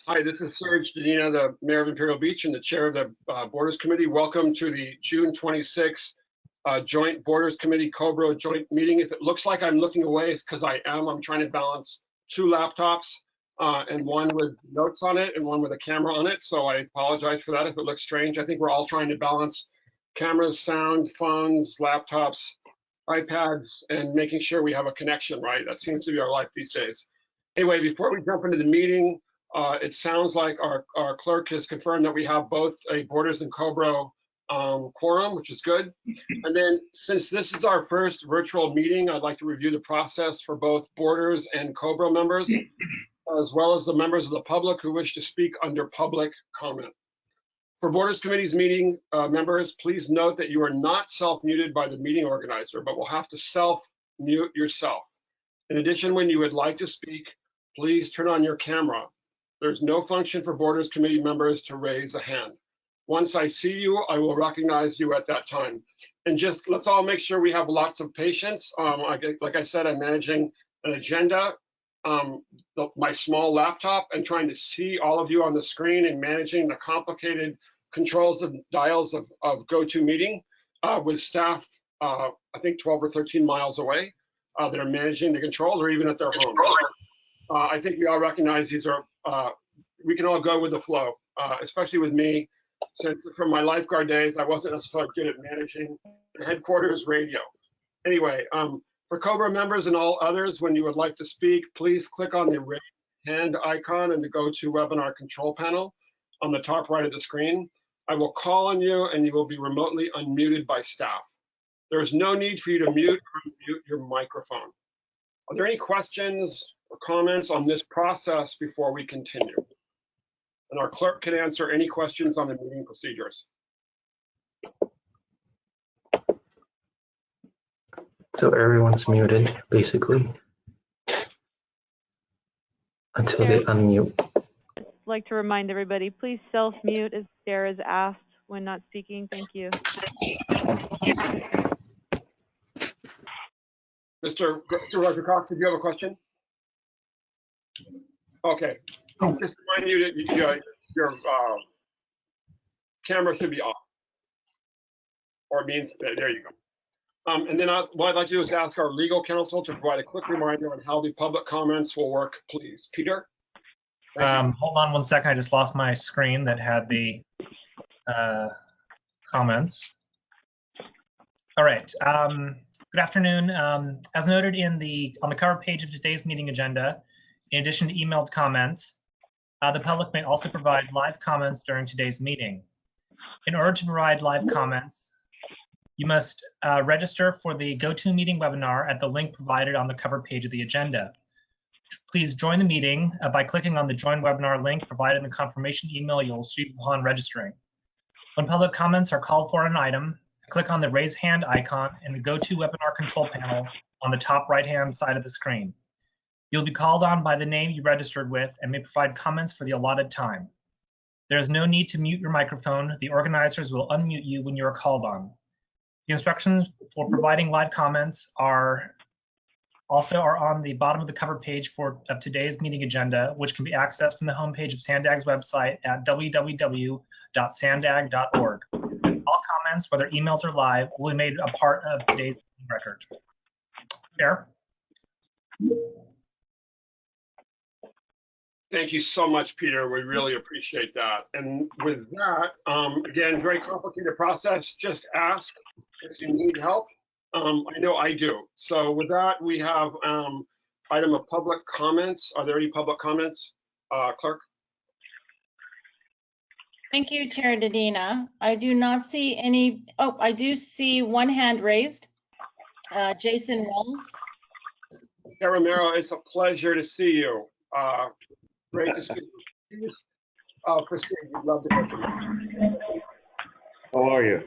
Hi, this is Serge Dedina, the Mayor of Imperial Beach and the Chair of the Borders Committee. Welcome to the June 26th Joint Borders Committee Cobra joint meeting. If it looks like I'm looking away, it's because I am. I'm trying to balance two laptops and one with notes on it and one with a camera on it. So I apologize for that if it looks strange. I think we're all trying to balance cameras, sound, phones, laptops, iPads, and making sure we have a connection, right? That seems to be our life these days. Anyway, before we jump into the meeting, it sounds like our clerk has confirmed that we have both a Borders and Cobra quorum, which is good. And then since this is our first virtual meeting, I'd like to review the process for both Borders and Cobra members, as well as the members of the public who wish to speak under public comment. For Borders Committee's meeting members, please note that you are not self-muted by the meeting organizer, but will have to self-mute yourself. In addition, when you would like to speak, please turn on your camera. There's no function for Borders Committee members to raise a hand. Once I see you, I will recognize you at that time. And just let's all make sure we have lots of patience. Like I said, I'm managing an agenda, my small laptop, and trying to see all of you on the screen and managing the complicated controls and dials of GoToMeeting with staff, I think 12 or 13 miles away that are managing the control or even at their home. I think we all recognize these are, we can all go with the flow, especially with me, since from my lifeguard days, I wasn't necessarily good at managing the headquarters radio. Anyway, for Cobra members and all others, when you would like to speak, please click on the raise hand icon in the GoToWebinar control panel on the top right of the screen. I will call on you and you will be remotely unmuted by staff. There is no need for you to mute or unmute your microphone. Are there any questions or comments on this process before we continue? And our clerk can answer any questions on the meeting procedures. So everyone's muted, basically, until they unmute. I'd like to remind everybody, please self-mute as Sarah is asked when not speaking. Thank you. Mr. Roger Cox, did you have a question? Okay. Just remind you that your camera should be off. Or it means, there you go. And then what I'd like to do is ask our legal counsel to provide a quick reminder on how the public comments will work, please. Peter? Hold on one second. I just lost my screen that had the comments. All right. Good afternoon. As noted on the cover page of today's meeting agenda, in addition to emailed comments, the public may also provide live comments during today's meeting. In order to provide live comments, you must register for the GoToMeeting webinar at the link provided on the cover page of the agenda. Please join the meeting by clicking on the Join Webinar link provided in the confirmation email you'll receive upon registering. When public comments are called for on an item, click on the Raise Hand icon in the GoToWebinar control panel on the top right-hand side of the screen. You'll be called on by the name you registered with and may provide comments for the allotted time. There is no need to mute your microphone. The organizers will unmute you when you are called on. The instructions for providing live comments are on the bottom of the cover page of today's meeting agenda, which can be accessed from the homepage of SANDAG's website at www.sandag.org. All comments, whether emailed or live, will be made a part of today's meeting record. Chair? Thank you so much, Peter. We really appreciate that. And with that, again, very complicated process. Just ask if you need help. I know I do. So with that, we have item of public comments. Are there any public comments, clerk? Thank you, Chair Dedina. I do not see any. Oh, I do see one hand raised. Jason Wells. Chair Romero, it's a pleasure to see you. Great to see you. Please proceed. We'd love to hear from you. How are you?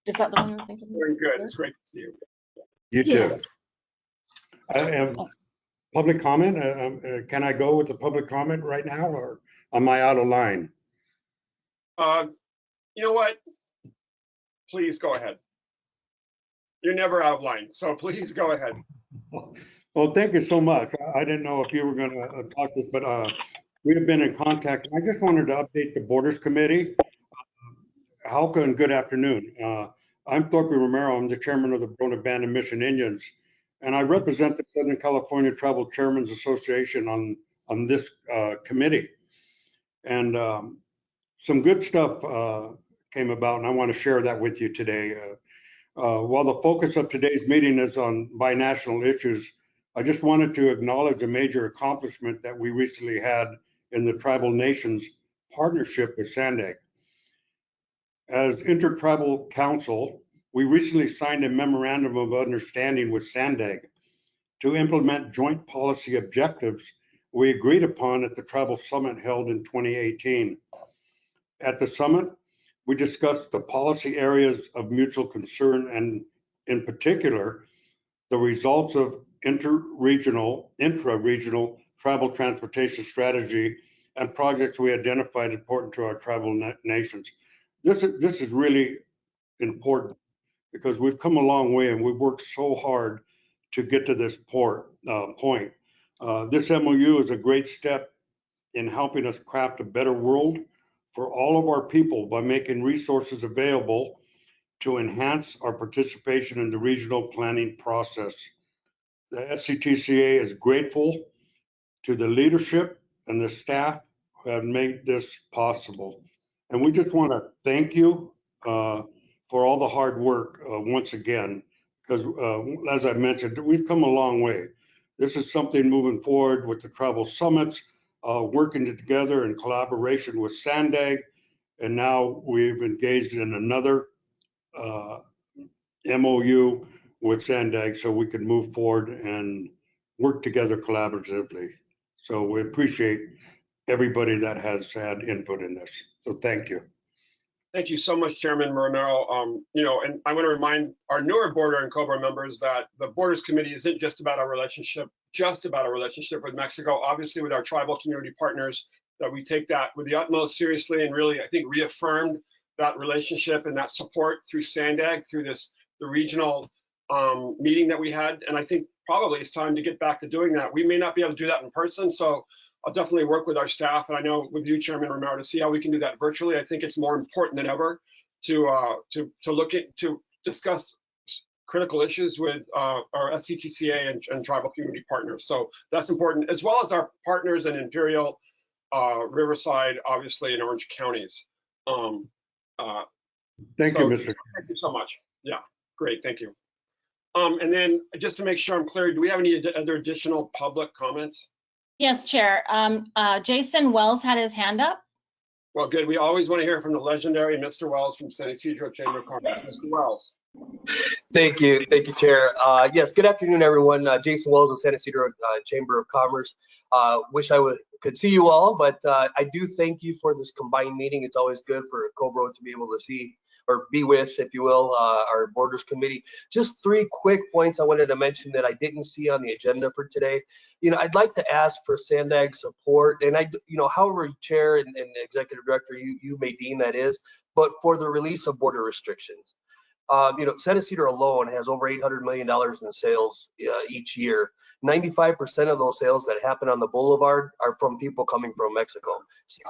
Is that the one you're thinking? Very good. It's great to see you. You too. Yes. I am public comment. Can I go with the public comment right now, or am I out of line? You know what? Please go ahead. You're never out of line, so please go ahead. Well, thank you so much. I didn't know if you were going to talk this, but we have been in contact. I just wanted to update the Borders Committee. Halka, and good afternoon. I'm Thorpe Romero. I'm the chairman of the Brona Band of Mission Indians, and I represent the Southern California Tribal Chairmen's Association on this committee. And some good stuff came about, and I want to share that with you today. While the focus of today's meeting is on binational issues, I just wanted to acknowledge a major accomplishment that we recently had in the tribal nations partnership with SANDAG. As Intertribal Council, we recently signed a memorandum of understanding with SANDAG to implement joint policy objectives we agreed upon at the Tribal Summit held in 2018. At the summit, we discussed the policy areas of mutual concern and, in particular, the results of intra-regional tribal transportation strategy and projects we identified important to our tribal nations. This is really important because we've come a long way and we've worked so hard to get to this point. This MOU is a great step in helping us craft a better world for all of our people by making resources available to enhance our participation in the regional planning process. The SCTCA is grateful to the leadership and the staff who have made this possible. And we just want to thank you for all the hard work once again, because as I mentioned, we've come a long way. This is something moving forward with the tribal summits, working together in collaboration with SANDAG, and now we've engaged in another MOU with SANDAG so we can move forward and work together collaboratively. So we appreciate everybody that has had input in this. So thank you. Thank you so much, Chairman Romero. And I want to remind our newer Border and COBRA members that the Borders Committee isn't just about our relationship with Mexico, obviously with our tribal community partners, that we take that with the utmost seriously and really, I think, reaffirmed that relationship and that support through SANDAG, through the regional meeting that we had. And I think probably it's time to get back to doing that. We may not be able to do that in person, so I'll definitely work with our staff, and I know with you, Chairman Romero, to see how we can do that virtually. I think it's more important than ever to discuss critical issues with our SCTCA and tribal community partners. So that's important, as well as our partners in Imperial, Riverside, obviously, and Orange counties. Thank you, Mr. Thank you so much. Yeah, great, thank you. And then just to make sure I'm clear, do we have any other additional public comments? Yes, Chair. Jason Wells had his hand up. Well, good. We always want to hear from the legendary Mr. Wells from San Ysidro Chamber of Commerce. Mr. Wells. Thank you, Chair. Yes, good afternoon, everyone. Jason Wells of San Ysidro Chamber of Commerce. Wish I could see you all, but I do thank you for this combined meeting. It's always good for COBRA to be able to see or be with, if you will, our Borders Committee. Just 3 quick points I wanted to mention that I didn't see on the agenda for today. I'd like to ask for SANDAG support, and however Chair and Executive Director you may deem that is, but for the release of border restrictions. San Ysidro alone has over $800 million in sales each year. 95% of those sales that happen on the boulevard are from people coming from Mexico.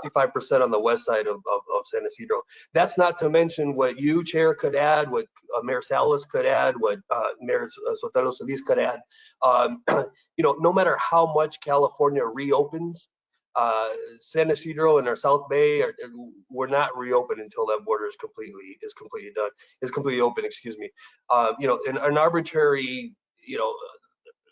65% on the west side of San Ysidro. That's not to mention what you, Chair, could add, what Mayor Salas could add, what Mayor Sotelo Solis could add. No matter how much California reopens, San Ysidro and our South Bay we're not reopened until that border is completely open. Excuse me. An arbitrary,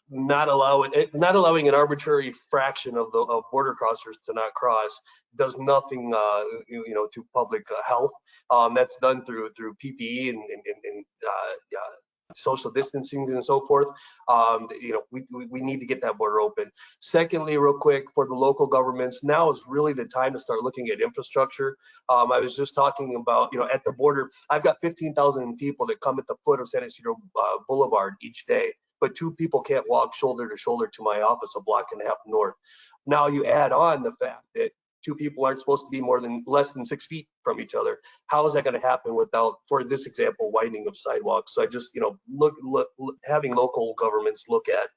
not allowing an arbitrary fraction of border crossers to not cross does nothing, to public health. That's done through PPE and social distancing and so forth. We need to get that border open. Secondly, real quick, for the local governments, now is really the time to start looking at infrastructure. I was just talking about, at the border, I've got 15,000 people that come at the foot of San Ysidro Boulevard each day, but 2 people can't walk shoulder to shoulder to my office a block and a half north. Now you add on the fact that 2 people aren't supposed to be less than 6 feet from each other. How is that going to happen without, for this example, widening of sidewalks? So I just, having local governments look at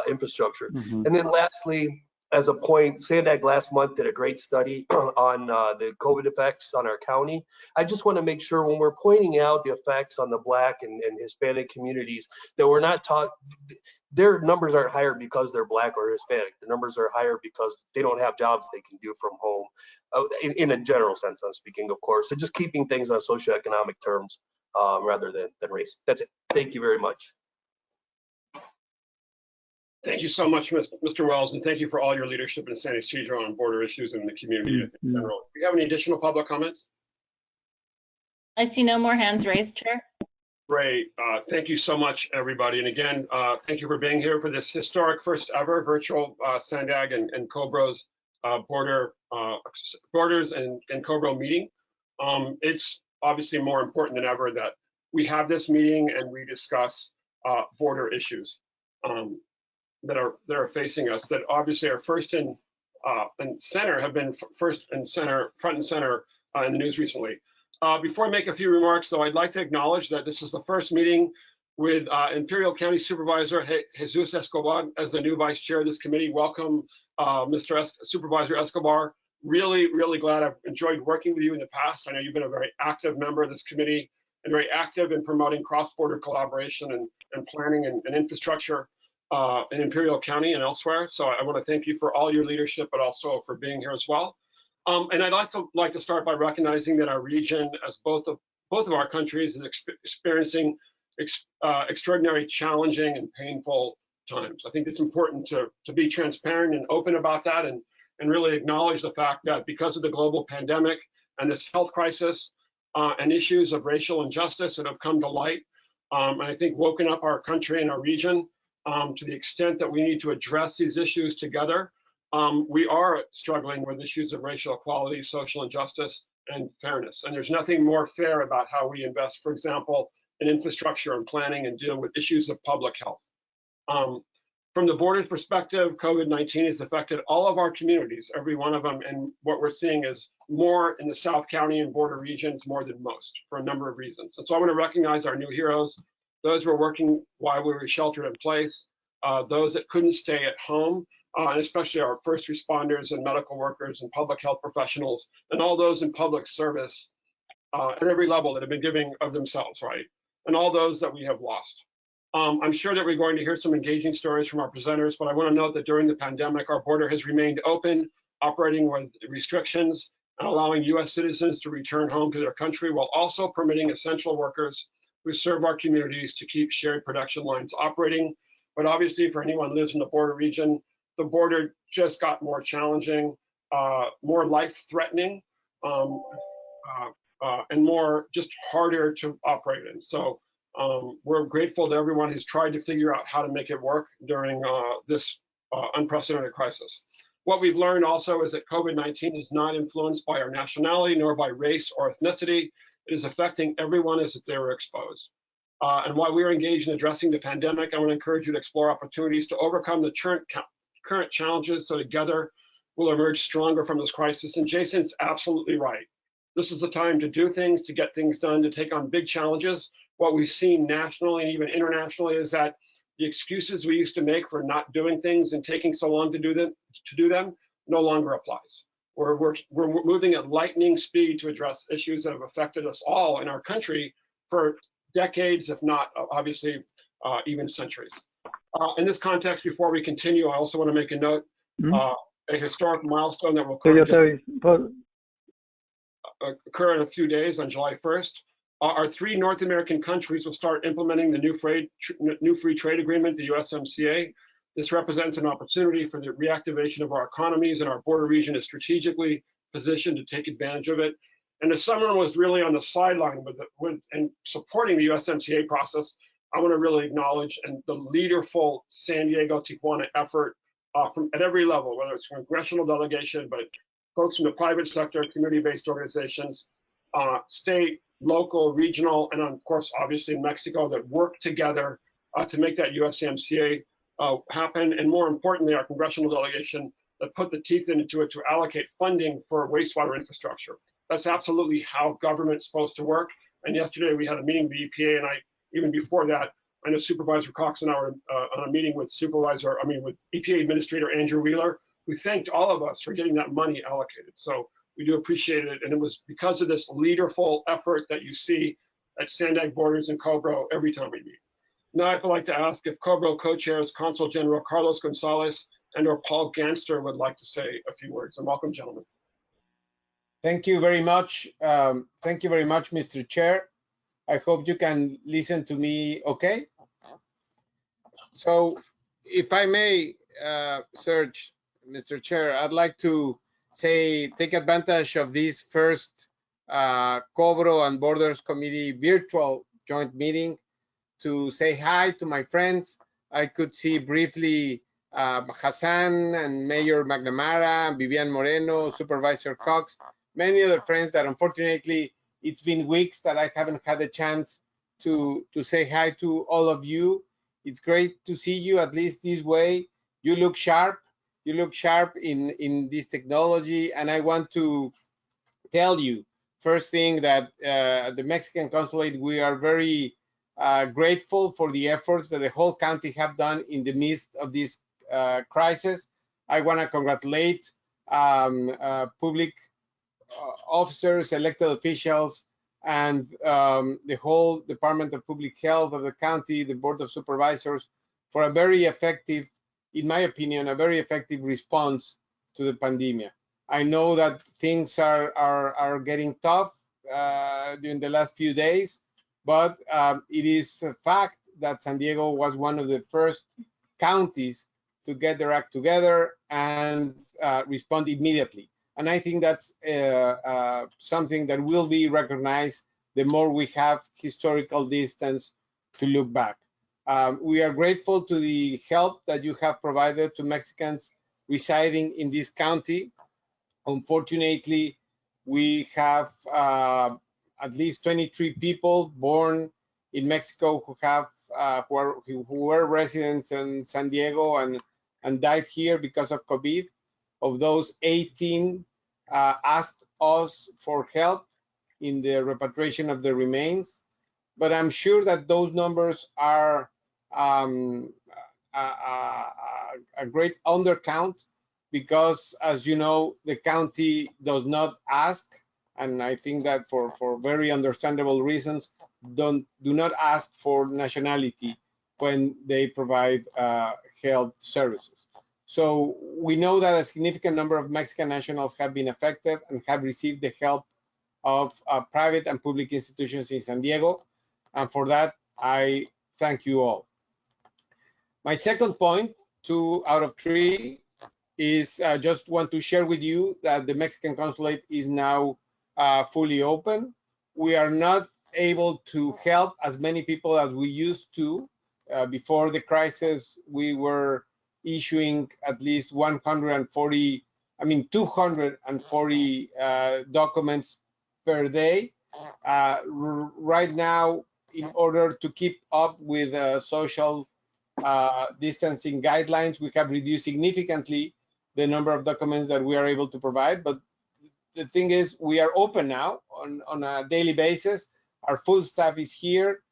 infrastructure. And then lastly, as a point, Sandag last month did a great study on the COVID effects on our county. I just want to make sure when we're pointing out the effects on the Black and Hispanic communities that we're not their numbers aren't higher because they're Black or Hispanic. The numbers are higher because they don't have jobs they can do from home. In a general sense, I'm speaking, of course. So just keeping things on socioeconomic terms rather than race. That's it. Thank you very much. Thank you so much, Mr. Wells, and thank you for all your leadership in San Ysidro on border issues in the community in general. Do we have any additional public comments? I see no more hands raised, Chair. Great. Thank you so much, everybody. And again, thank you for being here for this historic first ever virtual Sandag and COBRO's borders and COBRO meeting. It's obviously more important than ever that we have this meeting and we discuss border issues that are facing us, that obviously are front and center in the news recently. Before I make a few remarks, though, I'd like to acknowledge that this is the first meeting with Imperial County Supervisor Jesus Escobar as the new vice chair of this committee. Welcome, Supervisor Escobar. Really, really glad. I've enjoyed working with you in the past. I know you've been a very active member of this committee and very active in promoting cross-border collaboration and planning and infrastructure in Imperial County and elsewhere. So I want to thank you for all your leadership, but also for being here as well. And I'd like to start by recognizing that our region, as both of our countries, is experiencing extraordinary, challenging, and painful times. I think it's important to be transparent and open about that, and really acknowledge the fact that because of the global pandemic and this health crisis and issues of racial injustice that have come to light, and I think woken up our country and our region to the extent that we need to address these issues together. We are struggling with issues of racial equality, social injustice, and fairness. And there's nothing more fair about how we invest, for example, in infrastructure and planning and deal with issues of public health. From the borders perspective, COVID-19 has affected all of our communities, every one of them. And what we're seeing is more in the South County and border regions, more than most, for a number of reasons. And so I want to recognize our new heroes, those who are working while we were sheltered in place, those that couldn't stay at home, and especially our first responders and medical workers and public health professionals, and all those in public service at every level that have been giving of themselves, right? And all those that we have lost. I'm sure that we're going to hear some engaging stories from our presenters, but I want to note that during the pandemic, our border has remained open, operating with restrictions and allowing U.S. citizens to return home to their country, while also permitting essential workers who serve our communities to keep shared production lines operating. But obviously, for anyone who lives in the border region, the border just got more challenging, more life-threatening, and more just harder to operate in. So we're grateful to everyone who's tried to figure out how to make it work during this unprecedented crisis. What we've learned also is that COVID-19 is not influenced by our nationality nor by race or ethnicity. It is affecting everyone as if they were exposed. And while we are engaged in addressing the pandemic, I want to encourage you to explore opportunities to overcome the current challenges, so together we'll emerge stronger from this crisis. And Jason's absolutely right. This is the time to do things, to get things done, to take on big challenges. What we've seen nationally and even internationally is that the excuses we used to make for not doing things and taking so long to do them no longer applies. We're moving at lightning speed to address issues that have affected us all in our country for decades, if not obviously even centuries. In this context, before we continue, I also want to make a note, a historic milestone that will occur in a few days on July 1st. Our 3 North American countries will start implementing the new free trade agreement, the USMCA. This represents an opportunity for the reactivation of our economies, and our border region is strategically positioned to take advantage of it. And as someone was really on the sideline and supporting the USMCA process, I want to really acknowledge the leaderful San Diego Tijuana effort at every level, whether it's congressional delegation, but folks from the private sector, community-based organizations, state, local, regional, and of course, obviously in Mexico, that work together to make that USMCA happen. And more importantly, our congressional delegation that put the teeth into it to allocate funding for wastewater infrastructure. That's absolutely how government's supposed to work. And yesterday we had a meeting with the EPA, and even before that, I know Supervisor Cox and I were on a meeting with EPA Administrator Andrew Wheeler who thanked all of us for getting that money allocated. So we do appreciate it. And it was because of this leaderful effort that you see at Sandag, Borders, and Cobro every time we meet. Now I'd like to ask if Cobro co-chairs Consul General Carlos Gonzalez and or Paul Ganster would like to say a few words. And welcome, gentlemen. Thank you very much. Thank you very much, Mr. Chair. I hope you can listen to me okay. So if I may, Serge, Mr. Chair, I'd like to say, take advantage of this first Cobro and Borders Committee virtual joint meeting to say hi to my friends. I could see briefly Hassan and Mayor McNamara, Vivian Moreno, Supervisor Cox, many other friends that unfortunately it's been weeks that I haven't had a chance to say hi to all of you. It's great to see you at least this way. You look sharp. You look sharp in this technology. And I want to tell you, first thing, that the Mexican Consulate, we are very grateful for the efforts that the whole county have done in the midst of this crisis. I want to congratulate public officers, elected officials, and the whole Department of Public Health of the county, the Board of Supervisors, for a very effective, in my opinion, a very effective response to the pandemic. I know that things are getting tough during the last few days, but it is a fact that San Diego was one of the first counties to get their act together and respond immediately. And I think that's something that will be recognized the more we have historical distance to look back. We are grateful to the help that you have provided to Mexicans residing in this county. Unfortunately, we have at least 23 people born in Mexico who were residents in San Diego and died here because of COVID. Of those, 18 asked us for help in the repatriation of the remains. But I'm sure that those numbers are a great undercount because, as you know, the county does not ask, and I think that for very understandable reasons, do not ask for nationality when they provide health services. So we know that a significant number of Mexican nationals have been affected and have received the help of private and public institutions in San Diego. And for that, I thank you all. My second point, 2 out of 3, is I just want to share with you that the Mexican Consulate is now fully open. We are not able to help as many people as we used to. Before the crisis, we were issuing at least 240 documents per day. Right now, in order to keep up with social distancing guidelines, we have reduced significantly the number of documents that we are able to provide. But the thing is, we are open now on a daily basis. Our full staff is here,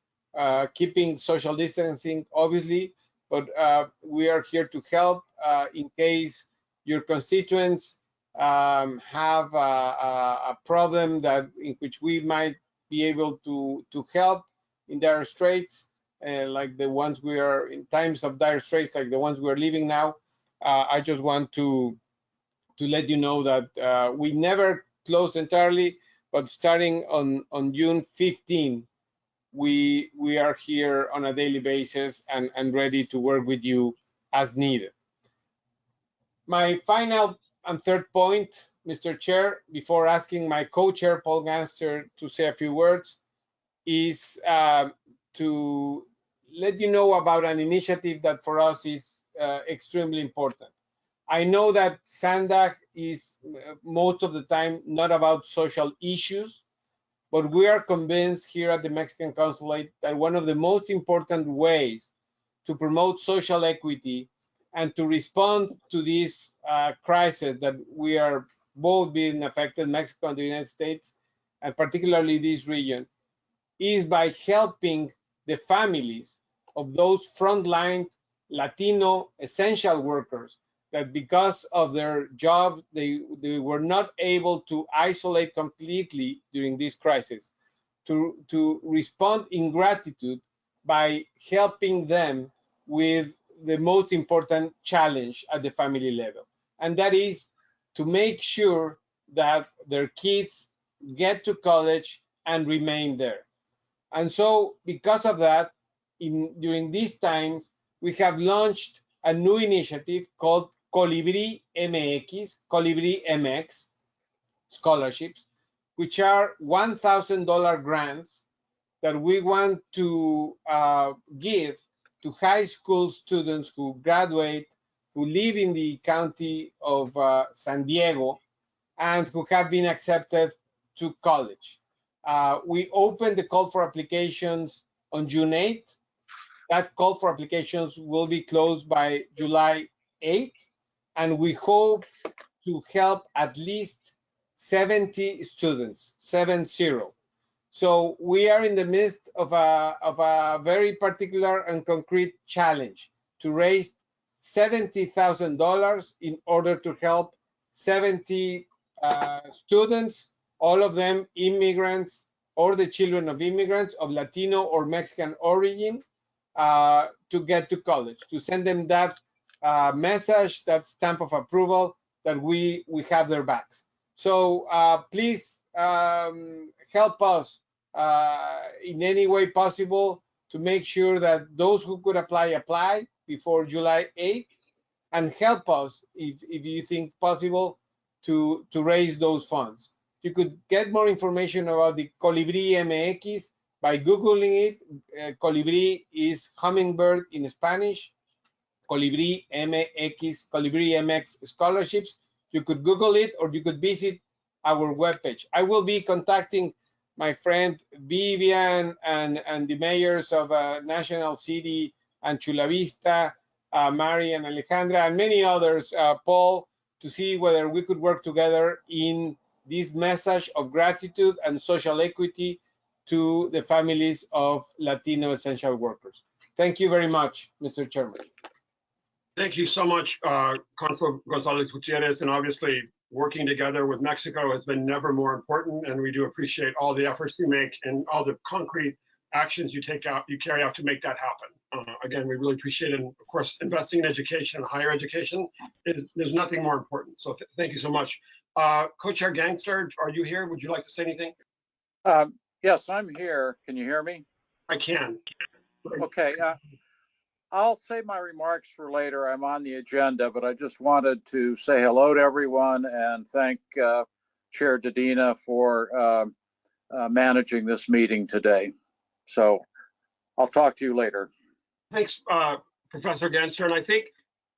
keeping social distancing, obviously, but we are here to help in case your constituents have a problem in which we might be able to help in dire straits, like the ones we are in times of dire straits, like the ones we're living now. I just want to let you know that we never close entirely, but starting on June 15, we are here on a daily basis and ready to work with you as needed. My final and third point, Mr. Chair, before asking my co-chair, Paul Ganster, to say a few words, is to let you know about an initiative that for us is extremely important. I know that Sandag is most of the time not about social issues, but we are convinced here at the Mexican Consulate that one of the most important ways to promote social equity and to respond to this crisis that we are both being affected, Mexico and the United States, and particularly this region, is by helping the families of those frontline Latino essential workers that because of their job, they were not able to isolate completely during this crisis, to respond in gratitude by helping them with the most important challenge at the family level. And that is to make sure that their kids get to college and remain there. And so because of that, during these times, we have launched a new initiative called Colibri MX scholarships, which are $1,000 grants that we want to give to high school students who graduate, who live in the county of San Diego, and who have been accepted to college. We opened the call for applications on June 8th. That call for applications will be closed by July 8th, and we hope to help at least 70 students, 70. So we are in the midst of a very particular and concrete challenge to raise $70,000 in order to help 70 students, all of them immigrants or the children of immigrants of Latino or Mexican origin, to get to college, to send them that message, that stamp of approval that we have their backs. So please help us in any way possible to make sure that those who could apply before July 8th, and help us if you think possible to raise those funds. You could get more information about the Colibri MX by Googling it. Colibri is hummingbird in Spanish. Colibri MX, Colibri MX scholarships. You could Google it, or you could visit our webpage. I will be contacting my friend Vivian and the mayors of National City and Chula Vista, Mari and Alejandra, and many others, Paul, to see whether we could work together in this message of gratitude and social equity to the families of Latino essential workers. Thank you very much, Mr. Chairman. Thank you so much, Consul Gonzalez Gutierrez, and obviously working together with Mexico has been never more important, and we do appreciate all the efforts you make and all the concrete actions you carry out to make that happen. Again, we really appreciate it, and of course, investing in education and higher education, there's nothing more important. So thank you so much. Co-Chair Gangster, are you here? Would you like to say anything? Yes, I'm here. Can you hear me? I can. Okay. I'll save my remarks for later. I'm on the agenda, but I just wanted to say hello to everyone and thank Chair Dedina for managing this meeting today. So I'll talk to you later. Thanks, Professor Genster. And I think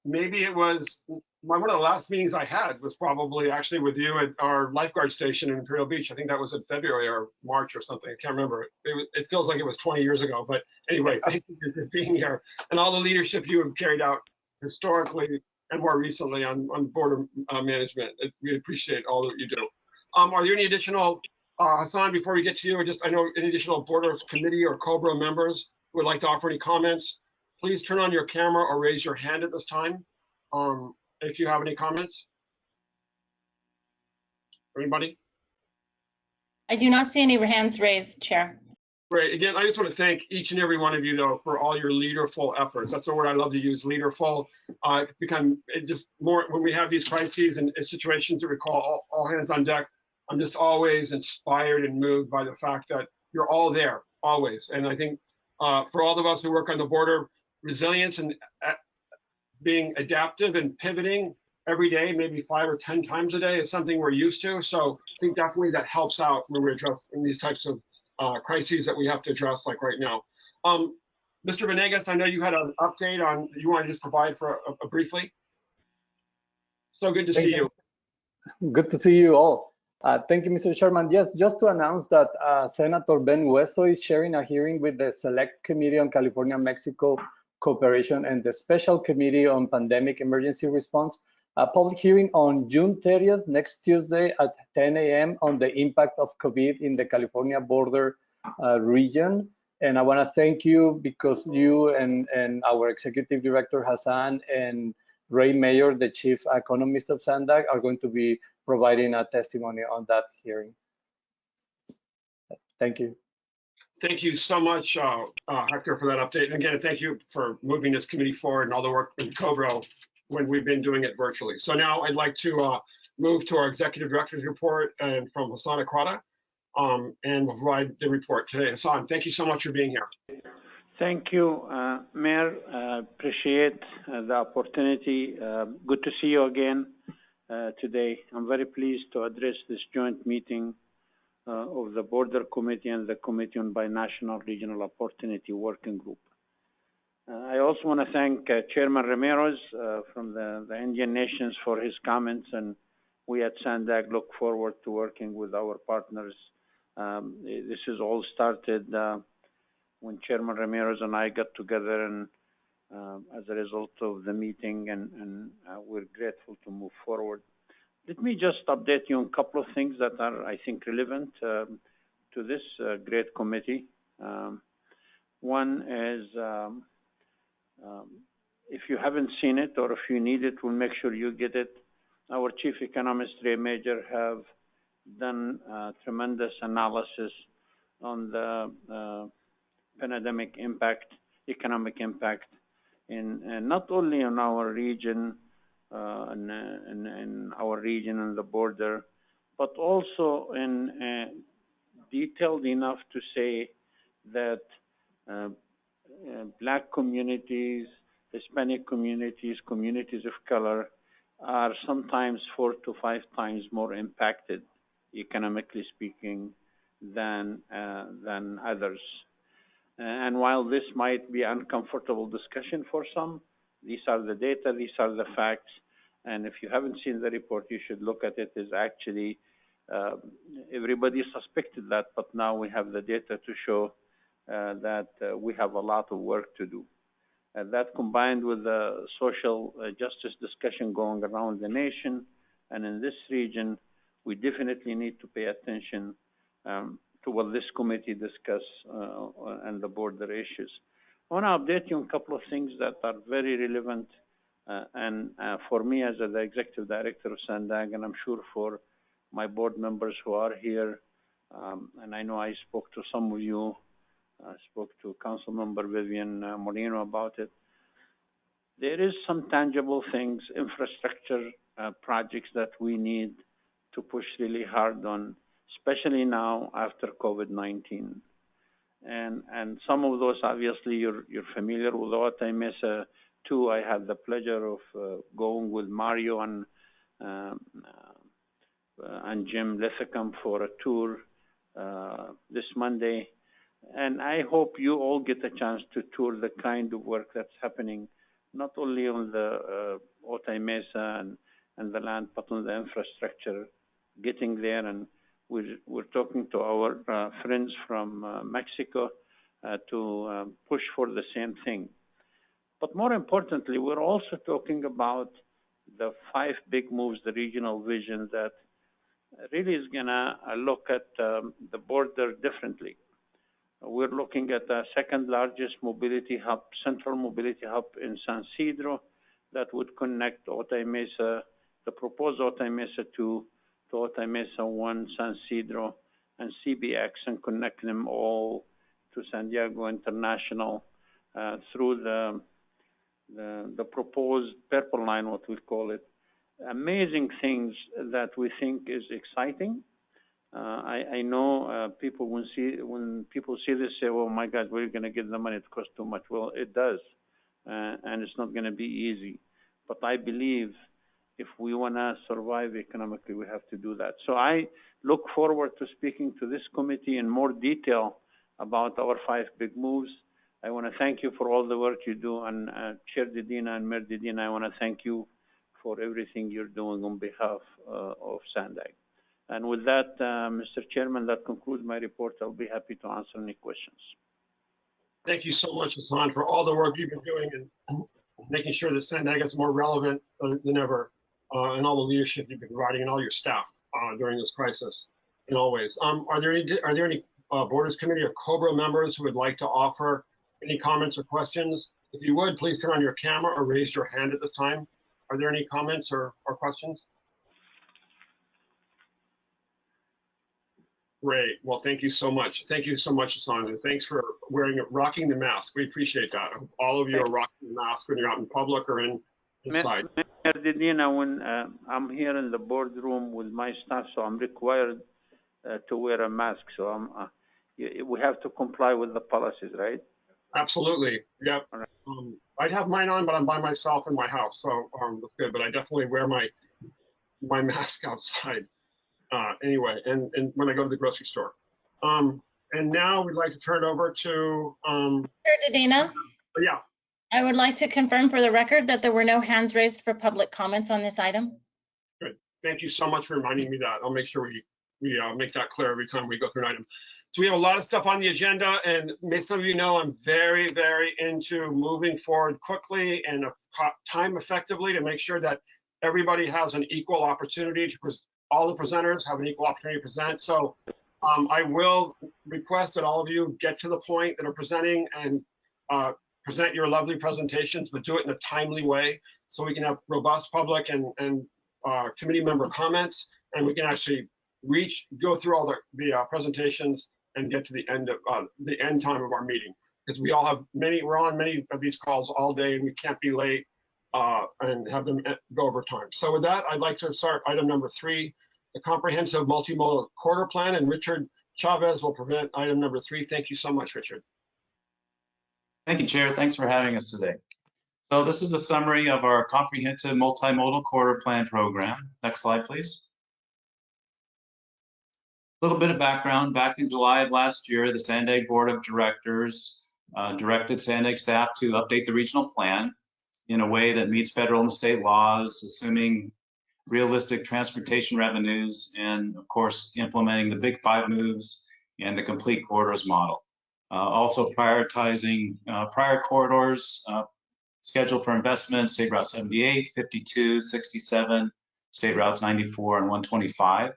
maybe it was one of the last meetings I had was probably actually with you at our lifeguard station in Imperial Beach. I think that was in February or March or something. I can't remember. It feels like it was 20 years ago. But anyway, thank you for being here and all the leadership you have carried out historically and more recently on border management. We appreciate all that you do. Are there any additional, Hassan, before we get to you, I know any additional Borders Committee or COBRA members who would like to offer any comments? Please turn on your camera or raise your hand at this time. If you have any comments. Anybody? I do not see any hands raised, Chair. Great. Again, I just want to thank each and every one of you, though, for all your leaderful efforts. That's the word I love to use, leaderful. Just more when we have these crises and situations that we call all hands on deck. I'm just always inspired and moved by the fact that you're all there, always. And I think for all of us who work on the border, resilience and being adaptive and pivoting every day, maybe 5 or 10 times a day, is something we're used to. So I think definitely that helps out when we're addressing these types of crises that we have to address, like right now. Mr. Venegas, I know you had an update on, you want to just provide for a briefly? So good to see you. Good to see you all. Thank you, Mr. Chairman. Yes, just to announce that Senator Ben Hueso is sharing a hearing with the Select Committee on California-Mexico Cooperation and the Special Committee on Pandemic Emergency Response, a public hearing on June 30th, next Tuesday at 10 a.m. on the impact of COVID in the California border region. And I want to thank you because you and our Executive Director Hassan and Ray Mayer, the chief economist of SANDAG, are going to be providing a testimony on that hearing. Thank you. Thank you so much, Hector, for that update. And again, thank you for moving this committee forward and all the work in COBRO when we've been doing it virtually. So now I'd like to move to our executive director's report and from Hassan Akrada, and we'll provide the report today. Hassan, thank you so much for being here. Thank you, Mayor. Appreciate the opportunity. Good to see you again today. I'm very pleased to address this joint meeting of the Border Committee and the Committee on Binational Regional Opportunity Working Group. I also want to thank Chairman Ramirez from the Indian Nations for his comments, and we at SANDAG look forward to working with our partners. This has all started when Chairman Ramirez and I got together, and as a result of the meeting, and we're grateful to move forward. Let me just update you on a couple of things that are, I think, relevant to this great committee. One is, if you haven't seen it or if you need it, we'll make sure you get it. Our Chief Economist, Ray Major, have done tremendous analysis on the pandemic impact, economic impact, in not only on our region, in our region and the border, but also in detailed enough to say that Black communities, Hispanic communities, communities of color are sometimes 4 to 5 times more impacted, economically speaking, than others. And while this might be uncomfortable discussion for some, these are the data, these are the facts, and if you haven't seen the report, you should look at it. It's actually, everybody suspected that, but now we have the data to show that we have a lot of work to do. And that combined with the social justice discussion going around the nation and in this region, we definitely need to pay attention to what this committee discuss and the border issues. I want to update you on a couple of things that are very relevant and for me as the executive director of SANDAG, and I'm sure for my board members who are here, and I know I spoke to some of you, I spoke to Council Member Vivian Moreno about it. There is some tangible things, infrastructure projects that we need to push really hard on, especially now after COVID-19. And some of those, obviously, you're familiar with. Otay Mesa 2, I had the pleasure of going with Mario and Jim Lithicum for a tour this Monday. And I hope you all get a chance to tour the kind of work that's happening, not only on the Otay Mesa and the land, but on the infrastructure, getting there. And we're talking to our friends from Mexico to push for the same thing. But more importantly, we're also talking about the 5 big moves, the regional vision that really is gonna look at the border differently. We're looking at the 2nd largest mobility hub, central mobility hub in San Ysidro that would connect Otay Mesa, the proposed Otay Mesa 2 to Otay Mesa 1, San Ysidro, and CBX, and connect them all to San Diego International through the proposed Purple Line, what we call it. Amazing things that we think is exciting. I know people when people see this say, "Oh my God, where are you going to get the money? It costs too much." Well, it does, and it's not going to be easy. But I believe if we want to survive economically, we have to do that. So I look forward to speaking to this committee in more detail about our 5 big moves. I want to thank you for all the work you do, and Chair Dedina and Mayor Dedina, I want to thank you for everything you're doing on behalf of SANDAG. And with that, Mr. Chairman, that concludes my report. I'll be happy to answer any questions. Thank you so much, Hassan, for all the work you've been doing and making sure that SANDAG is more relevant than ever, and all the leadership you've been providing and all your staff during this crisis in all ways. Are there any Borders Committee or COBRA members who would like to offer any comments or questions? If you would, please turn on your camera or raise your hand at this time. Are there any comments or questions? Great. Well, thank you so much. Thank you so much, Hassan, and thanks for rocking the mask. We appreciate that. All of you are rocking the mask when you're out in public or inside. Mayor Dedina, when I'm here in the boardroom with my staff, so I'm required to wear a mask. So we have to comply with the policies, right? Absolutely. Yep. All right. I'd have mine on, but I'm by myself in my house, so that's good. But I definitely wear my mask outside. Anyway, and when I go to the grocery store. And now we'd like to turn it over to, Chair Dedina, yeah, I would like to confirm for the record that there were no hands raised for public comments on this item. good. Thank you so much for reminding me that. I'll make sure we make that clear every time we go through an item. So we have a lot of stuff on the agenda, and some of you know I'm very, very into moving forward quickly and time effectively to make sure that everybody has an equal opportunity to all the presenters have an equal opportunity to present. So I will request that all of you get to the point that are presenting and present your lovely presentations, but do it in a timely way so we can have robust public and committee member comments, and we can actually go through all the presentations and get to the end time of our meeting, because we're on many of these calls all day and we can't be late and have them go over time. So with that, I'd like to start item number 3, the comprehensive multimodal corridor plan, and Richard Chavez will present item number 3. Thank you so much, Richard. Thank you, Chair. Thanks for having us today. So this is a summary of our comprehensive multimodal corridor plan program. Next slide, please. A little bit of background. Back in July of last year, the Sandag Board of Directors directed Sandag staff to update the regional plan in a way that meets federal and state laws, assuming realistic transportation revenues, and of course, implementing the Big 5 moves and the complete corridors model. Also prioritizing prior corridors scheduled for investment, State Route 78, 52, 67, State Routes 94 and 125.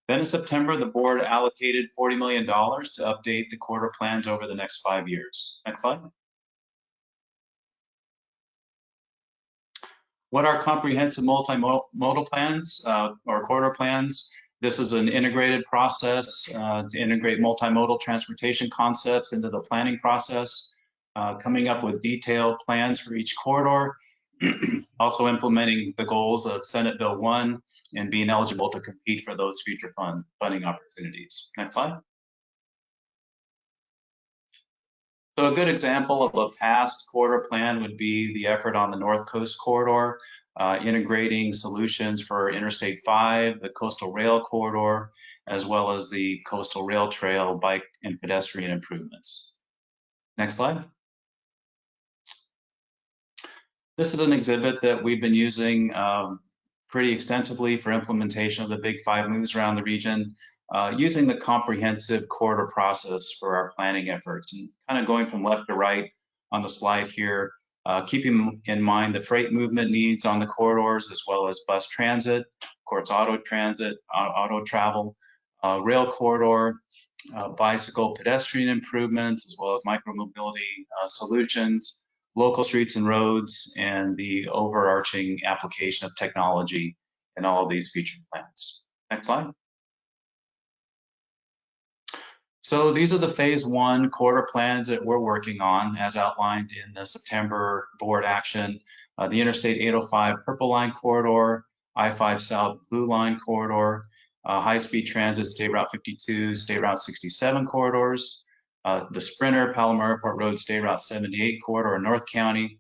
Then in September, the board allocated $40 million to update the corridor plans over the next 5 years. Next slide. What are comprehensive multimodal plans or corridor plans? This is an integrated process to integrate multimodal transportation concepts into the planning process, coming up with detailed plans for each corridor, also implementing the goals of Senate Bill 1 and being eligible to compete for those future funding opportunities. Next slide. So a good example of a past corridor plan would be the effort on the North Coast Corridor, integrating solutions for Interstate 5, the Coastal Rail Corridor, as well as the Coastal Rail Trail bike and pedestrian improvements. Next slide. This is an exhibit that we've been using pretty extensively for implementation of the Big 5 moves around the region, using the comprehensive corridor process for our planning efforts, and kind of going from left to right on the slide here, keeping in mind the freight movement needs on the corridors, as well as bus transit, of course, auto transit, auto travel, rail corridor, bicycle pedestrian improvements, as well as micromobility solutions, local streets and roads, and the overarching application of technology in all of these future plans. Next slide. So these are the phase 1 corridor plans that we're working on as outlined in the September board action. The Interstate 805 Purple Line Corridor, I-5 South Blue Line Corridor, high-speed transit State Route 52, State Route 67 corridors, the Sprinter Palomar Airport Road State Route 78 corridor in North County,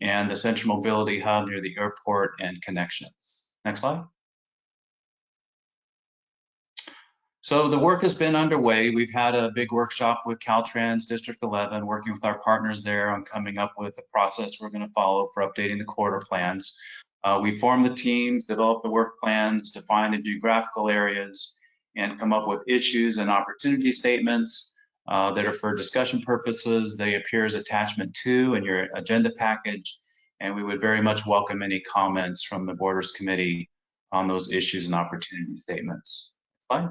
and the Central Mobility Hub near the airport and connections. Next slide. So the work has been underway. We've had a big workshop with Caltrans District 11, working with our partners there on coming up with the process we're going to follow for updating the corridor plans. We formed the teams, developed the work plans, defined the geographical areas, and come up with issues and opportunity statements that are for discussion purposes. They appear as attachment 2 in your agenda package, and we would very much welcome any comments from the Borders Committee on those issues and opportunity statements. Slide.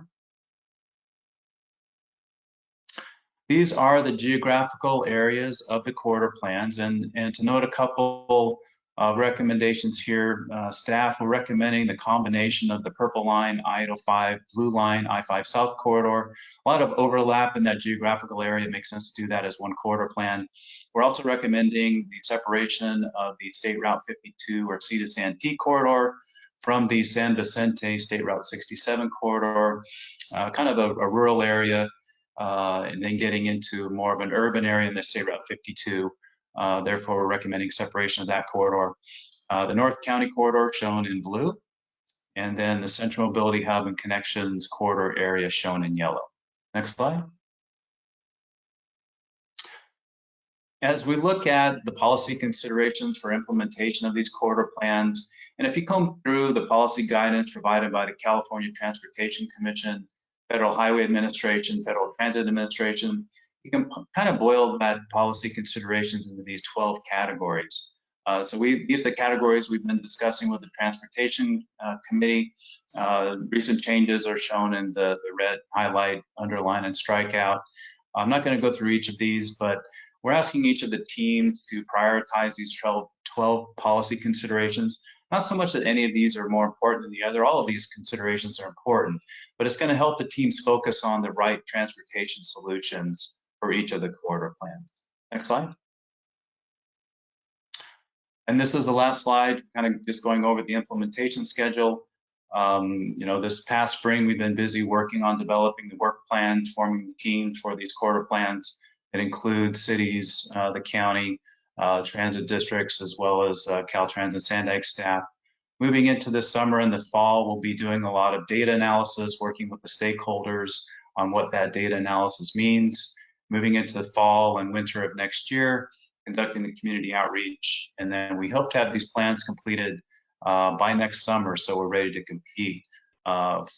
These are the geographical areas of the corridor plans, and to note a couple Recommendations here, staff are recommending the combination of the Purple Line, I-805, Blue Line, I-5 South Corridor. A lot of overlap in that geographical area. It makes sense to do that as one corridor plan. We're also recommending the separation of the State Route 52 or Seated Santee corridor from the San Vicente State Route 67 corridor, kind of a rural area, and then getting into more of an urban area in the State Route 52. Therefore, we're recommending separation of that corridor. The North County corridor shown in blue, and then the Central Mobility Hub and Connections corridor area shown in yellow. Next slide. As we look at the policy considerations for implementation of these corridor plans, and if you come through the policy guidance provided by the California Transportation Commission, Federal Highway Administration, Federal Transit Administration, you can kind of boil that policy considerations into these 12 categories. So these are the categories we've been discussing with the Transportation Committee. Recent changes are shown in the red highlight, underline, and strikeout. I'm not going to go through each of these, but we're asking each of the teams to prioritize these 12 policy considerations. Not so much that any of these are more important than the other, all of these considerations are important, but it's going to help the teams focus on the right transportation solutions for each of the corridor plans. Next slide. And this is the last slide, kind of just going over the implementation schedule. This past spring, we've been busy working on developing the work plans, forming the teams for these corridor plans. It includes cities, the county, transit districts, as well as Caltrans and Sandag staff. Moving into the summer and the fall, we'll be doing a lot of data analysis, working with the stakeholders on what that data analysis means. Moving into the fall and winter of next year, conducting the community outreach, and then we hope to have these plans completed by next summer, so we're ready to compete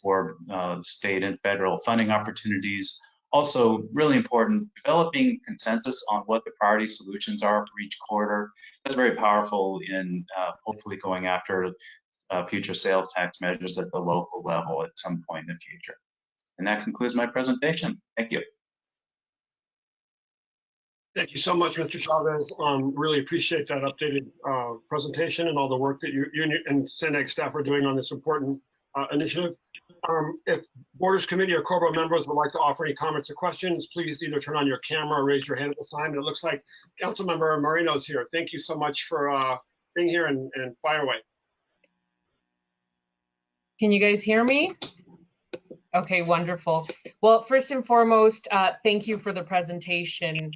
for state and federal funding opportunities. Also, really important, developing consensus on what the priority solutions are for each corridor. That's very powerful in hopefully going after future sales tax measures at the local level at some point in the future. And that concludes my presentation. Thank you. Thank you so much, Mr. Chavez. Really appreciate that updated presentation and all the work that you and Sandag staff are doing on this important initiative. If Borders Committee or COBRA members would like to offer any comments or questions, please either turn on your camera or raise your hand at this time. And it looks like Councilmember Marino's here. Thank you so much for being here and fire away. Can you guys hear me? Okay, wonderful. Well, first and foremost, thank you for the presentation.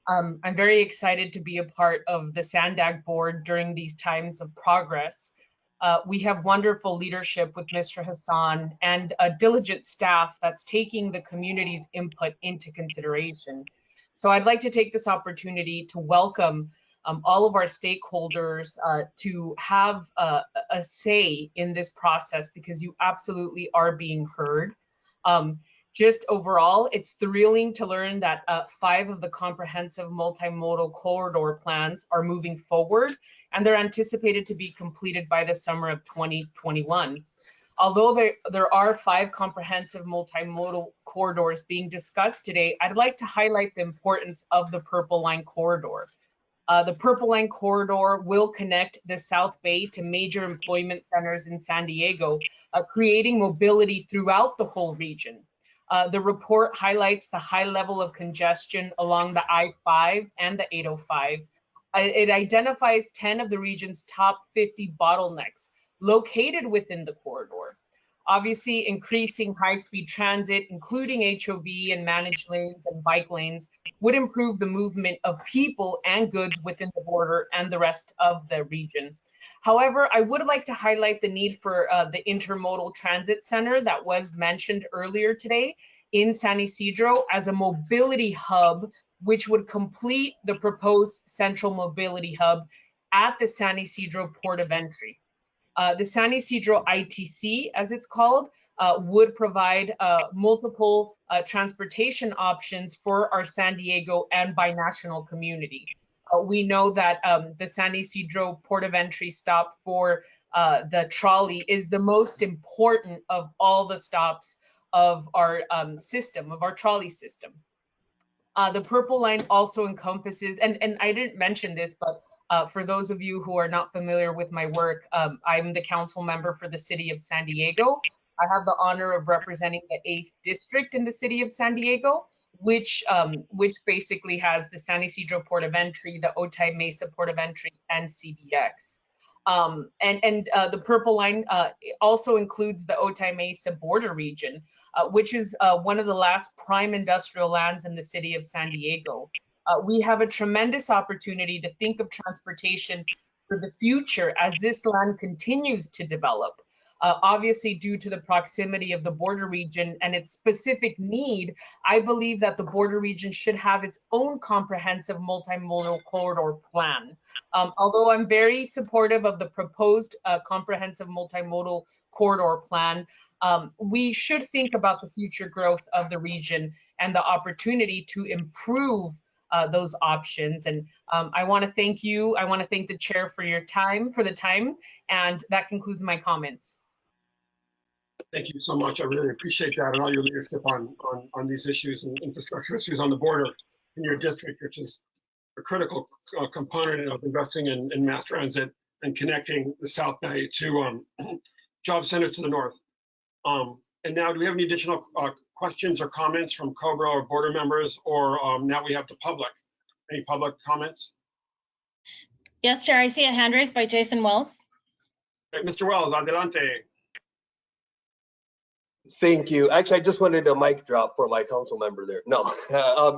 I'm very excited to be a part of the Sandag board during these times of progress. We have wonderful leadership with Mr. Hassan and a diligent staff that's taking the community's input into consideration. So I'd like to take this opportunity to welcome all of our stakeholders to have a say in this process, because you absolutely are being heard. Just overall, it's thrilling to learn that 5 of the comprehensive multimodal corridor plans are moving forward, and they're anticipated to be completed by the summer of 2021. Although there are 5 comprehensive multimodal corridors being discussed today, I'd like to highlight the importance of the Purple Line corridor. The Purple Line corridor will connect the South Bay to major employment centers in San Diego, creating mobility throughout the whole region. The report highlights the high level of congestion along the I-5 and the 805. It identifies 10 of the region's top 50 bottlenecks located within the corridor. Obviously, increasing high-speed transit, including HOV and managed lanes and bike lanes, would improve the movement of people and goods within the border and the rest of the region. However, I would like to highlight the need for the intermodal transit center that was mentioned earlier today in San Ysidro as a mobility hub, which would complete the proposed central mobility hub at the San Ysidro port of entry. The San Ysidro ITC, as it's called, would provide multiple transportation options for our San Diego and binational community. We know that the San Ysidro port of entry stop for the trolley is the most important of all the stops of our system, of our trolley system. The Purple Line also encompasses, and I didn't mention this, but For those of you who are not familiar with my work, I'm the council member for the city of San Diego. I have the honor of representing the 8th district in the city of San Diego, which basically has the San Ysidro Port of Entry, the Otay Mesa Port of Entry, and CBX. The purple line also includes the Otay Mesa border region, which is one of the last prime industrial lands in the city of San Diego. We have a tremendous opportunity to think of transportation for the future as this land continues to develop. Obviously, due to the proximity of the border region and its specific need, I believe that the border region should have its own comprehensive multimodal corridor plan. Although I'm very supportive of the proposed comprehensive multimodal corridor plan, we should think about the future growth of the region and the opportunity to improve those options. And I want to thank you. I want to thank the chair for your time, and that concludes my comments. Thank you so much. I really appreciate that and all your leadership on these issues and infrastructure issues on the border in your district, which is a critical component of investing in mass transit and connecting the South Bay to job centers to the north. And now, do we have any additional questions or comments from COBRA or border members, or now we have the public? Any public comments? Yes, Chair, I see a hand raised by Jason Wells. Right, Mr. Wells, adelante. Thank you. Actually, I just wanted a mic drop for my council member there. No,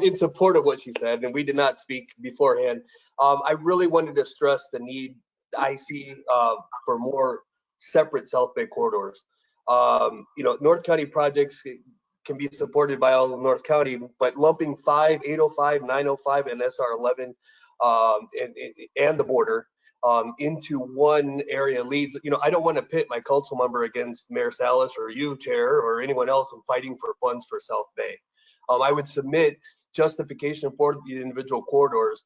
in support of what she said, and we did not speak beforehand. I really wanted to stress the need I see for more separate South Bay corridors. North County projects can be supported by all of North County, but lumping 5, 805, 905, and SR 11 and the border into one area leads, I don't want to pit my council member against Mayor Salas or you, Chair, or anyone else in fighting for funds for South Bay. I would submit justification for the individual corridors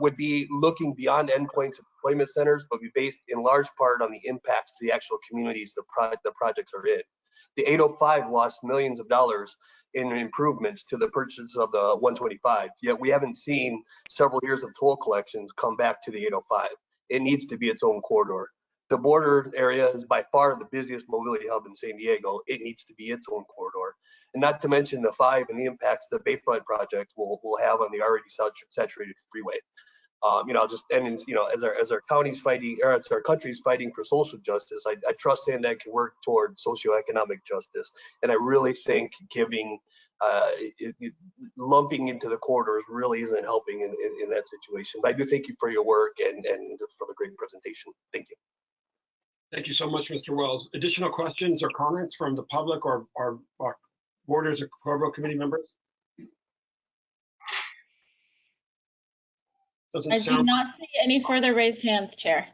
would be looking beyond endpoints of employment centers, but be based in large part on the impacts to the actual communities the projects are in. The 805 lost millions of dollars in improvements to the purchase of the 125, yet we haven't seen several years of toll collections come back to the 805. It needs to be its own corridor. The border area is by far the busiest mobility hub in San Diego. It needs to be its own corridor. And not to mention the 5 and the impacts the Bayfront project will have on the already saturated freeway. I'll just end in, as our county's fighting, or as our country's fighting for social justice, I trust Sandag can work toward socioeconomic justice. And I really think giving, lumping into the corridors really isn't helping in that situation. But I do thank you for your work and for the great presentation. Thank you. Thank you so much, Mr. Wells. Additional questions or comments from the public or borders or COBRA committee members? I do not see any further raised hands, Chair.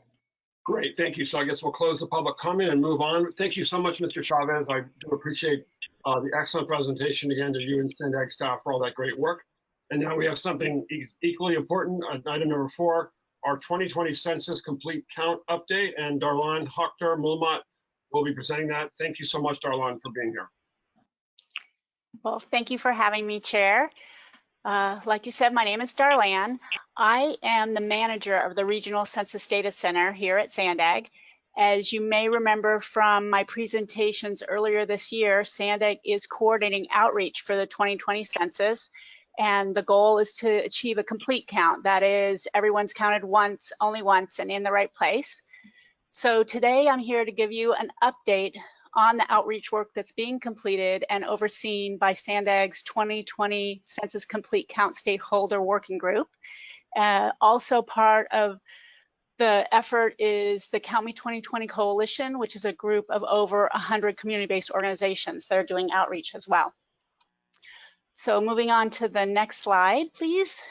Great, thank you. So I guess we'll close the public comment and move on. Thank you so much, Mr. Chavez. I do appreciate the excellent presentation again to you and Sandag staff for all that great work. And now we have something equally important, item number 4, our 2020 Census Complete Count Update, and Darlan Hokhtar Mulmat will be presenting that. Thank you so much, Darlan, for being here. Well, thank you for having me, Chair. Like you said, my name is Darlan. I am the manager of the Regional Census Data Center here at Sandag. As you may remember from my presentations earlier this year, Sandag is coordinating outreach for the 2020 census, and the goal is to achieve a complete count. That is, everyone's counted once, only once, and in the right place. So today I'm here to give you an update on the outreach work that's being completed and overseen by Sandag's 2020 Census Complete Count Stakeholder Working Group. Also part of the effort is the Count Me 2020 Coalition, which is a group of over 100 community-based organizations that are doing outreach as well. So moving on to the next slide, please.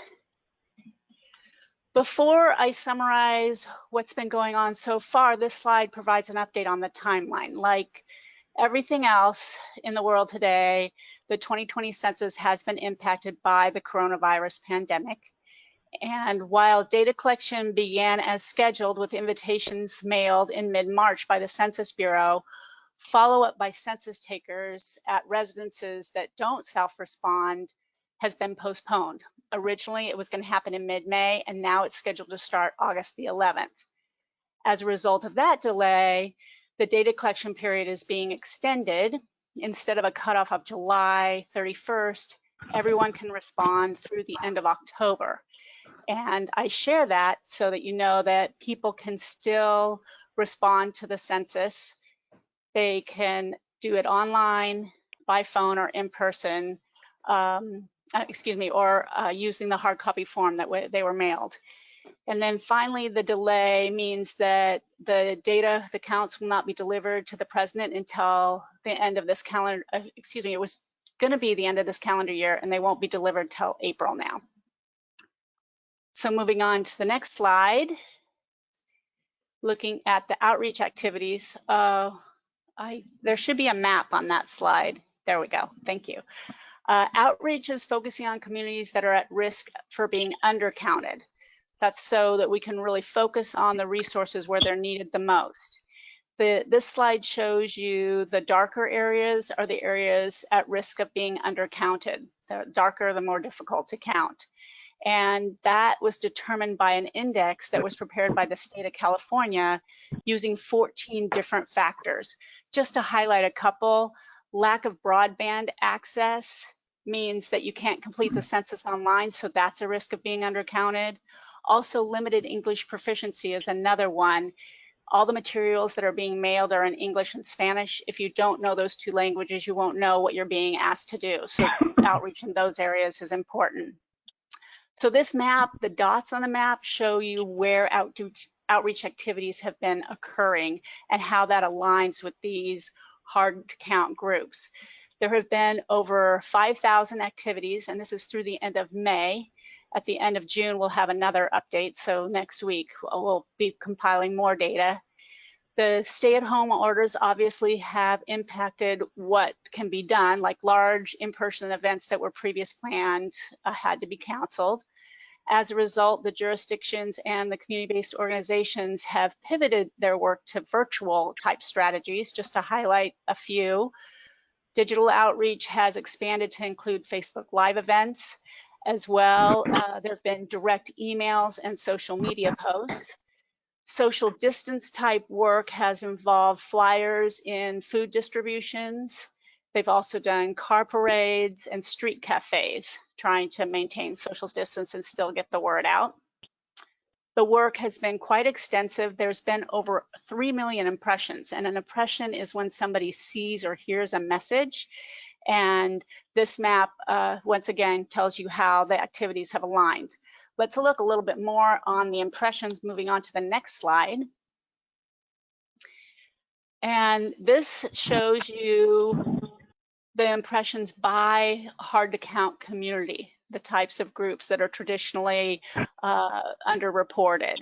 Before I summarize what's been going on so far, this slide provides an update on the timeline. Like everything else in the world today, the 2020 census has been impacted by the coronavirus pandemic. And while data collection began as scheduled with invitations mailed in mid-March by the Census Bureau, follow-up by census takers at residences that don't self-respond has been postponed. Originally, it was going to happen in mid-May, and now it's scheduled to start August the 11th. As a result of that delay, the data collection period is being extended. Instead of a cutoff of July 31st, everyone can respond through the end of October. And I share that so that you know that people can still respond to the census. They can do it online, by phone, or in person, or using the hard copy form that they were mailed. And then finally, the delay means that the data, the counts will not be delivered to the president until the end of this calendar, it was going to be the end of this calendar year, and they won't be delivered till April now. So moving on to the next slide, looking at the outreach activities. There should be a map on that slide. There we go. Thank you. Outreach is focusing on communities that are at risk for being undercounted. That's so that we can really focus on the resources where they're needed the most. This slide shows you the darker areas are the areas at risk of being undercounted. The darker, the more difficult to count. And that was determined by an index that was prepared by the state of California using 14 different factors. Just to highlight a couple, lack of broadband access means that you can't complete the census online, so that's a risk of being undercounted. Also, limited English proficiency is another one. All the materials that are being mailed are in English and Spanish. If you don't know those two languages, you won't know what you're being asked to do. So outreach in those areas is important. So this map, the dots on the map show you where outreach activities have been occurring and how that aligns with these hard to count groups. There have been over 5,000 activities, and this is through the end of May. At the end of June, we'll have another update. So next week, we'll be compiling more data. The stay-at-home orders obviously have impacted what can be done, like large in-person events that were previously planned had to be canceled. As a result, the jurisdictions and the community-based organizations have pivoted their work to virtual type strategies. Just to highlight a few, digital outreach has expanded to include Facebook Live events as well. There have been direct emails and social media posts. Social distance type work has involved flyers in food distributions. They've also done car parades and street cafes, trying to maintain social distance and still get the word out. The work has been quite extensive. There's been over 3 million impressions, and an impression is when somebody sees or hears a message. And this map, once again, tells you how the activities have aligned. Let's look a little bit more on the impressions, moving on to the next slide. And this shows you the impressions by hard to count community, the types of groups that are traditionally underreported.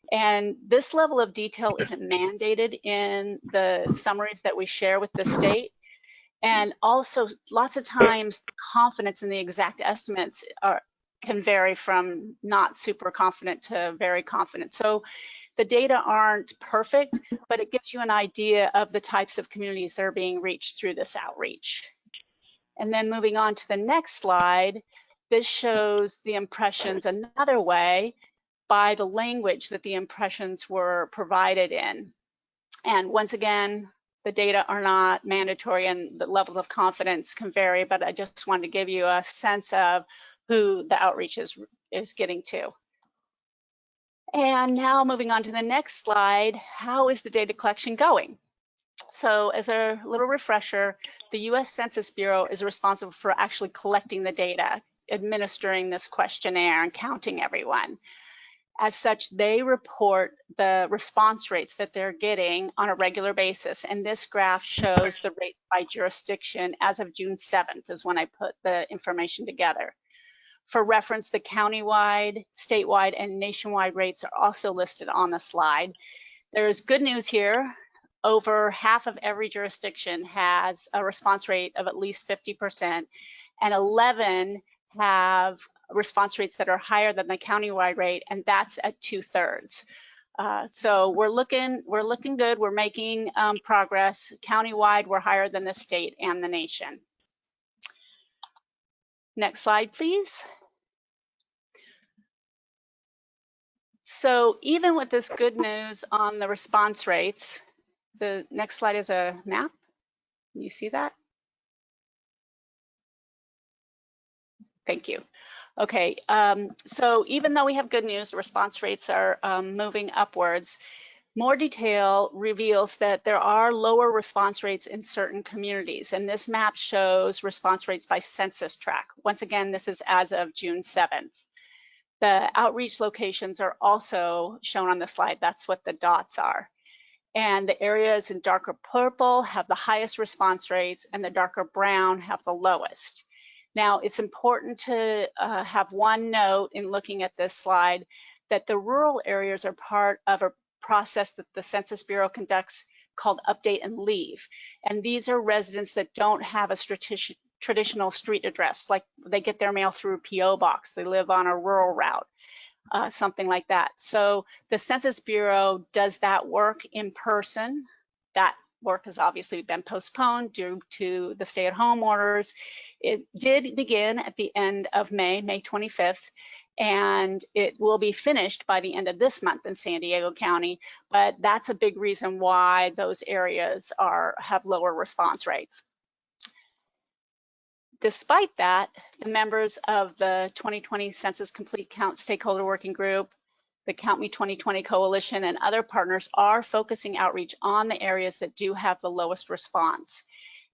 And this level of detail isn't mandated in the summaries that we share with the state. And also, lots of times, confidence in the exact estimates can vary from not super confident to very confident. So the data aren't perfect, but it gives you an idea of the types of communities that are being reached through this outreach. And then moving on to the next slide, this shows the impressions another way by the language that the impressions were provided in. And once again, the data are not mandatory and the levels of confidence can vary, but I just wanted to give you a sense of who the outreach is getting to. And now moving on to the next slide, how is the data collection going? So as a little refresher, the US Census Bureau is responsible for actually collecting the data, administering this questionnaire and counting everyone. As such, they report the response rates that they're getting on a regular basis. And this graph shows the rates by jurisdiction as of June 7th is when I put the information together. For reference, the countywide, statewide, and nationwide rates are also listed on the slide. There's good news here. Over half of every jurisdiction has a response rate of at least 50%, and 11 have response rates that are higher than the countywide rate, and that's at 2/3. So we're looking good. We're making progress. Countywide, we're higher than the state and the nation. Next slide, please. So even with this good news on the response rates, the next slide is a map. Can you see that? Thank you. Okay, so even though we have good news, the response rates are moving upwards. More detail reveals that there are lower response rates in certain communities, and this map shows response rates by census tract. Once again, this is as of June 7th. The outreach locations are also shown on the slide. That's what the dots are. And the areas in darker purple have the highest response rates, and the darker brown have the lowest. Now, it's important to have one note in looking at this slide that the rural areas are part of a process that the Census Bureau conducts called Update and Leave. And these are residents that don't have a traditional street address, like they get their mail through a P.O. box, they live on a rural route, something like that. So the Census Bureau does that work in person. That work has obviously been postponed due to the stay-at-home orders. It did begin at the end of May 25th, and it will be finished by the end of this month in San Diego County, but that's a big reason why those areas have lower response rates. Despite that, the members of the 2020 Census Complete Count Stakeholder Working Group, the Count Me 2020 Coalition, and other partners are focusing outreach on the areas that do have the lowest response.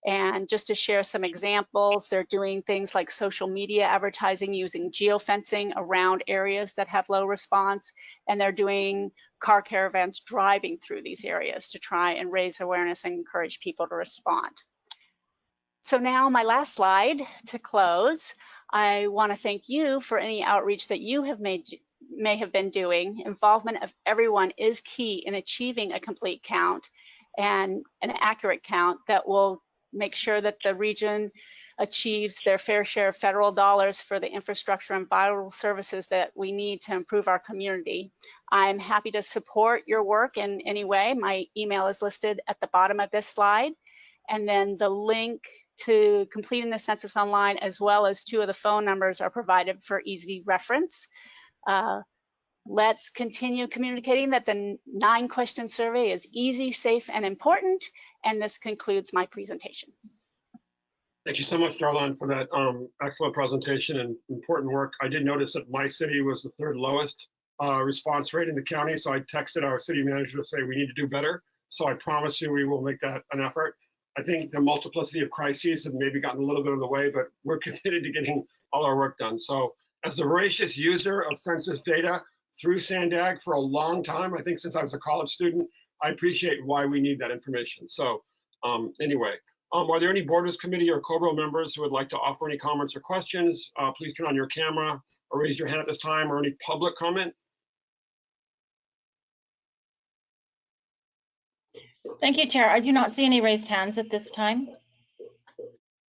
And just to share some examples, they're doing things like social media advertising using geofencing around areas that have low response, and they're doing car caravans driving through these areas to try and raise awareness and encourage people to respond. So now my last slide to close. I want to thank you for any outreach that you may have been doing. Involvement of everyone is key in achieving a complete count and an accurate count that will make sure that the region achieves their fair share of federal dollars for the infrastructure and vital services that we need to improve our community. I'm happy to support your work in any way. My email is listed at the bottom of this slide. And then the link to completing the census online, as well as 2 of the phone numbers, are provided for easy reference. Let's continue communicating that the 9-question survey is easy, safe, and important. And this concludes my presentation. Thank you so much, Darlene, for that excellent presentation and important work. I did notice that my city was the 3rd lowest response rate in the county, so I texted our city manager to say we need to do better. So I promise you we will make that an effort. I think the multiplicity of crises have maybe gotten a little bit in the way, but we're committed to getting all our work done. So as a voracious user of census data through Sandag for a long time, I think since I was a college student, I appreciate why we need that information. So anyway, are there any Borders Committee or COBRO members who would like to offer any comments or questions? Please turn on your camera or raise your hand at this time, or any public comment. Thank you, Chair. I do not see any raised hands at this time.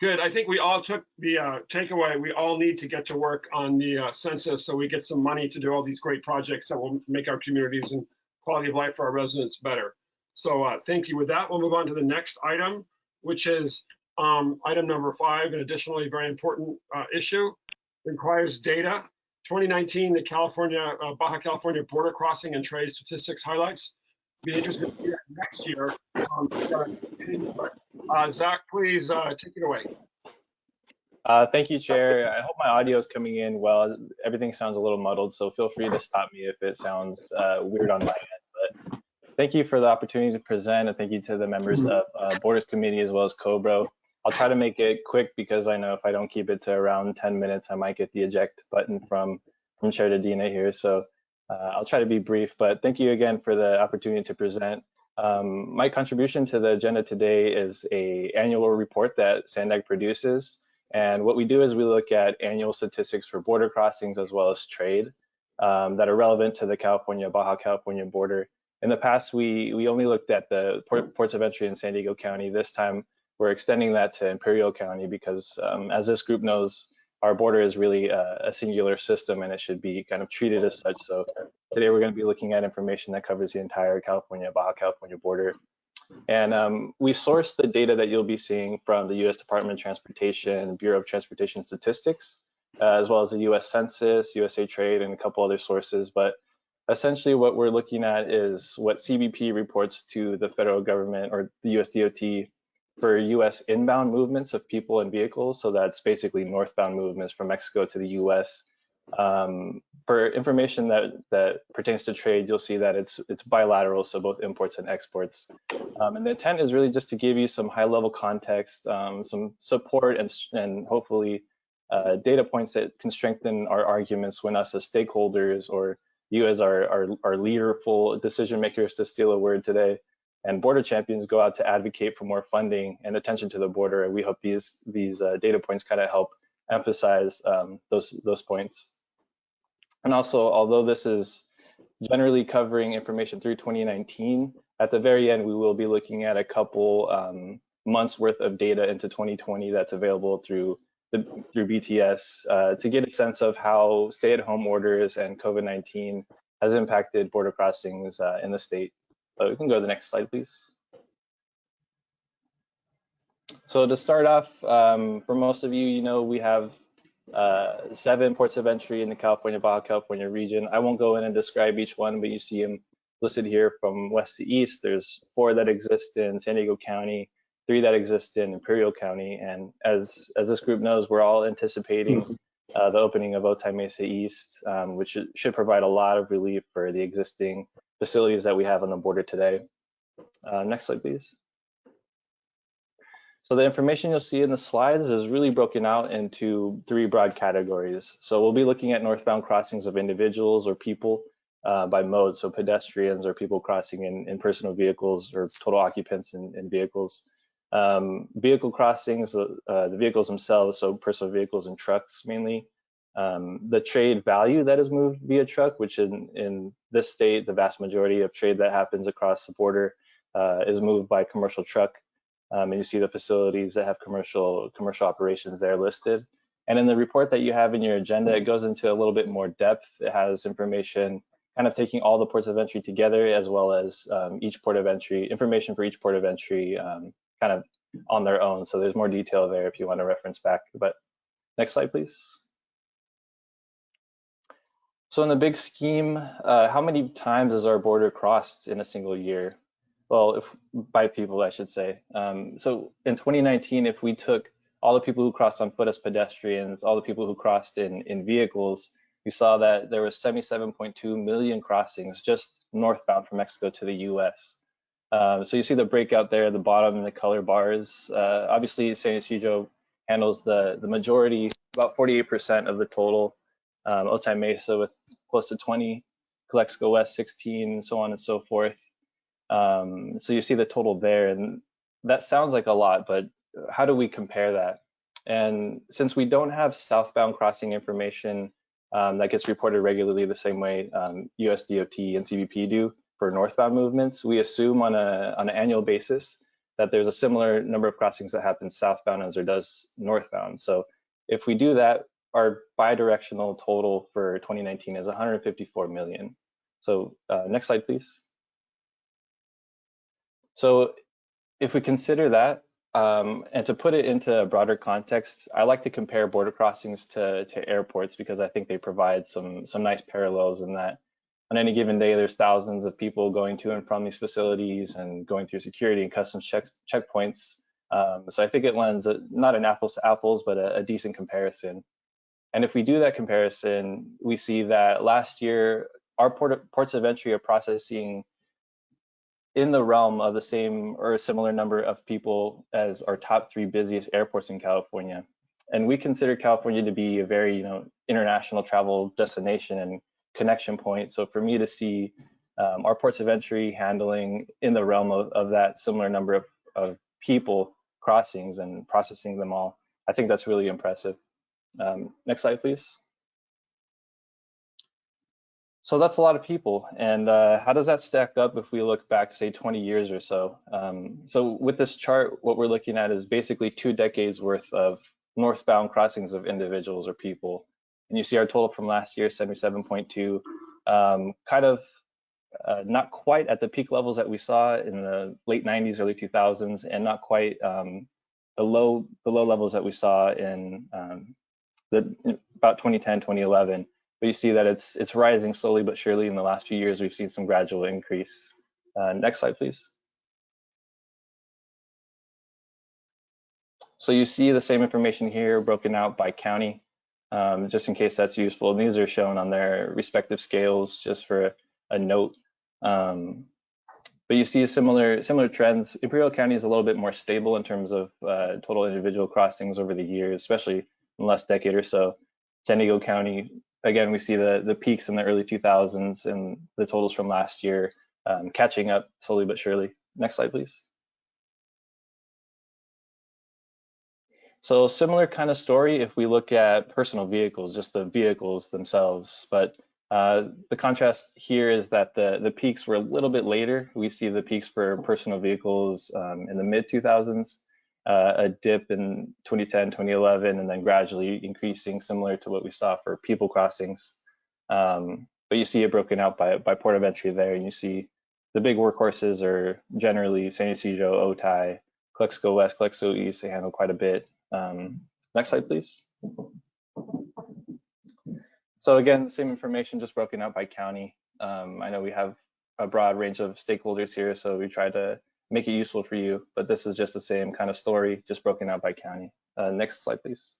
Good. I think we all took the takeaway. We all need to get to work on the census so we get some money to do all these great projects that will make our communities and quality of life for our residents better. So thank you. With that, we'll move on to the next item, which is item number 5, an additionally very important issue. Requires data. 2019, the Baja California border crossing and trade statistics highlights. Be interested to see that next year. Zach, please take it away. Thank you, Chair. I hope my audio is coming in well. Everything sounds a little muddled, so feel free to stop me if it sounds weird on my end. But thank you for the opportunity to present, and thank you to the members of Borders Committee as well as COBRO. I'll try to make it quick because I know if I don't keep it to around 10 minutes, I might get the eject button from Chair Dedina here. So I'll try to be brief, but thank you again for the opportunity to present. My contribution to the agenda today is an annual report that Sandag produces. And what we do is we look at annual statistics for border crossings as well as trade that are relevant to the Baja California border. In the past, we only looked at the ports of entry in San Diego County. This time, we're extending that to Imperial County because as this group knows, our border is really a singular system and it should be kind of treated as such. So today we're going to be looking at information that covers the entire Baja California border. And we source the data that you'll be seeing from the U.S. Department of Transportation, Bureau of Transportation Statistics, as well as the U.S. Census, USA Trade, and a couple other sources. But essentially what we're looking at is what CBP reports to the federal government or the USDOT for US inbound movements of people and vehicles. So that's basically northbound movements from Mexico to the US. For information that pertains to trade, you'll see that it's bilateral, so both imports and exports. And the intent is really just to give you some high-level context, some support, and hopefully data points that can strengthen our arguments when us as stakeholders, or you as our leaderful decision makers, to steal a word today, and border champions go out to advocate for more funding and attention to the border. And we hope these data points kind of help emphasize those points. And also, although this is generally covering information through 2019, at the very end, we will be looking at a couple months worth of data into 2020 that's available through BTS to get a sense of how stay-at-home orders and COVID-19 has impacted border crossings in the state. So we can go to the next slide, please. So to start off, for most of you, you know, we have 7 ports of entry in the California, Baja California region. I won't go in and describe each one, but you see them listed here from west to east. There's 4 that exist in San Diego County, 3 that exist in Imperial County. And as this group knows, we're all anticipating the opening of Otay Mesa East, which should provide a lot of relief for the existing facilities that we have on the border today. Next slide, please. So the information you'll see in the slides is really broken out into 3 broad categories. So we'll be looking at northbound crossings of individuals or people by mode, so pedestrians or people crossing in personal vehicles or total occupants in vehicles. Vehicle crossings, the vehicles themselves, so personal vehicles and trucks mainly. The trade value that is moved via truck, which in this state, the vast majority of trade that happens across the border is moved by commercial truck. And you see the facilities that have commercial operations there listed. And in the report that you have in your agenda, it goes into a little bit more depth. It has information kind of taking all the ports of entry together, as well as each port of entry, information for each port of entry kind of on their own. So there's more detail there if you want to reference back. But next slide, please. So in the big scheme, how many times is our border crossed in a single year? Well, by people, I should say. So in 2019, if we took all the people who crossed on foot as pedestrians, all the people who crossed in vehicles, we saw that there was 77.2 million crossings just northbound from Mexico to the US. So you see the breakout there at the bottom in the color bars. Obviously, San Ysidro handles the majority, about 48% of the total. Otay Mesa with close to 20, Calexico West 16, so on and so forth. So you see the total there, and that sounds like a lot, but how do we compare that? And since we don't have southbound crossing information that gets reported regularly the same way USDOT and CBP do for northbound movements, we assume on an annual basis that there's a similar number of crossings that happen southbound as there does northbound. So if we do that, our bidirectional total for 2019 is 154 million. So next slide, please. So if we consider that, and to put it into a broader context, I like to compare border crossings to airports because I think they provide some nice parallels in that on any given day, there's thousands of people going to and from these facilities and going through security and customs checkpoints. So I think it lends not an apples to apples, but a decent comparison. And if we do that comparison, we see that last year, our ports of entry are processing in the realm of the same or a similar number of people as our top 3 busiest airports in California. And we consider California to be a very, international travel destination and connection point. So for me to see our ports of entry handling in the realm of that similar number of people crossings and processing them all, I think that's really impressive. Next slide, please. So that's a lot of people. And how does that stack up if we look back, say, 20 years or so? So with this chart, what we're looking at is basically 2 decades worth of northbound crossings of individuals or people. And you see our total from last year, 77.2, kind of not quite at the peak levels that we saw in the late 90s, early 2000s, and not quite the low levels that we saw in about 2010, 2011. but you see that it's rising slowly but surely. In the last few years, we've seen some gradual increase. Next slide, please. So you see the same information here broken out by county, just in case that's useful. And these are shown on their respective scales just for a note. But you see similar trends. Imperial County is a little bit more stable in terms of total individual crossings over the years, especially in the last decade or so. San Diego County, again, we see the peaks in the early 2000s and the totals from last year catching up slowly but surely. Next slide, please. So similar kind of story if we look at personal vehicles, just the vehicles themselves. But the contrast here is that the peaks were a little bit later. We see the peaks for personal vehicles in the mid 2000s, a dip in 2010, 2011, and then gradually increasing, similar to what we saw for people crossings. But you see it broken out by port of entry there, and you see the big workhorses are generally San Ysidro, Otay, Calexico West, Calexico East. They handle quite a bit. Next slide, please. So again, same information, just broken out by county. I know we have a broad range of stakeholders here, so we try to make it useful for you, but this is just the same kind of story, just broken out by county. Next slide, please.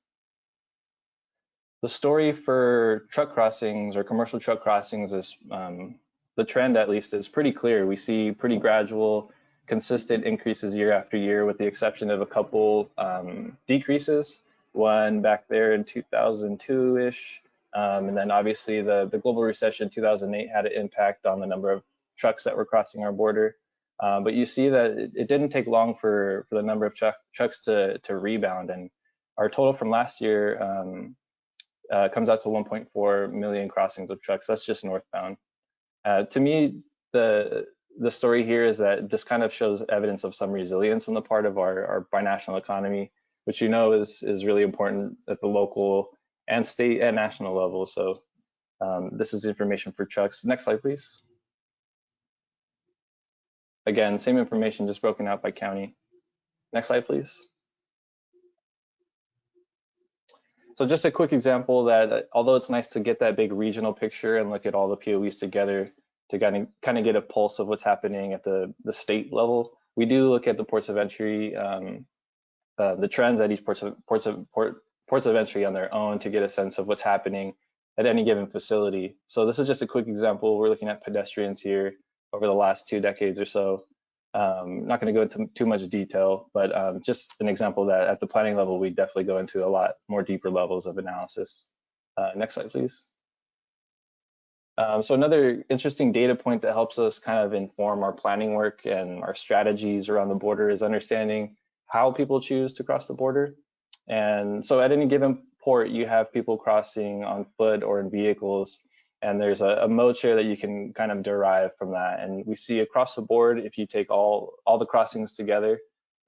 The story for truck crossings or commercial truck crossings is, the trend at least is pretty clear. We see pretty gradual, consistent increases year after year, with the exception of a couple decreases, one back there in 2002-ish. And then obviously the global recession 2008 had an impact on the number of trucks that were crossing our border. But you see that it didn't take long for the number of trucks to rebound. And our total from last year comes out to 1.4 million crossings of trucks. That's just northbound. To me, the story here is that this kind of shows evidence of some resilience on the part of our binational economy, which you know is really important at the local and state and national level. So this is information for trucks. Next slide, please. Again, same information, just broken out by county. Next slide, please. So just a quick example that although it's nice to get that big regional picture and look at all the POEs together to kind of get a pulse of what's happening at the state level, we do look at the ports of entry, the trends at each ports of entry on their own to get a sense of what's happening at any given facility. So this is just a quick example. We're looking at pedestrians here over the last 2 decades or so. Not going to go into too much detail, but just an example that at the planning level, we definitely go into a lot more deeper levels of analysis. Next slide, please. So another interesting data point that helps us kind of inform our planning work and our strategies around the border is understanding how people choose to cross the border. And so at any given port, you have people crossing on foot or in vehicles, and there's a mode share that you can kind of derive from that. And we see across the board, if you take all the crossings together,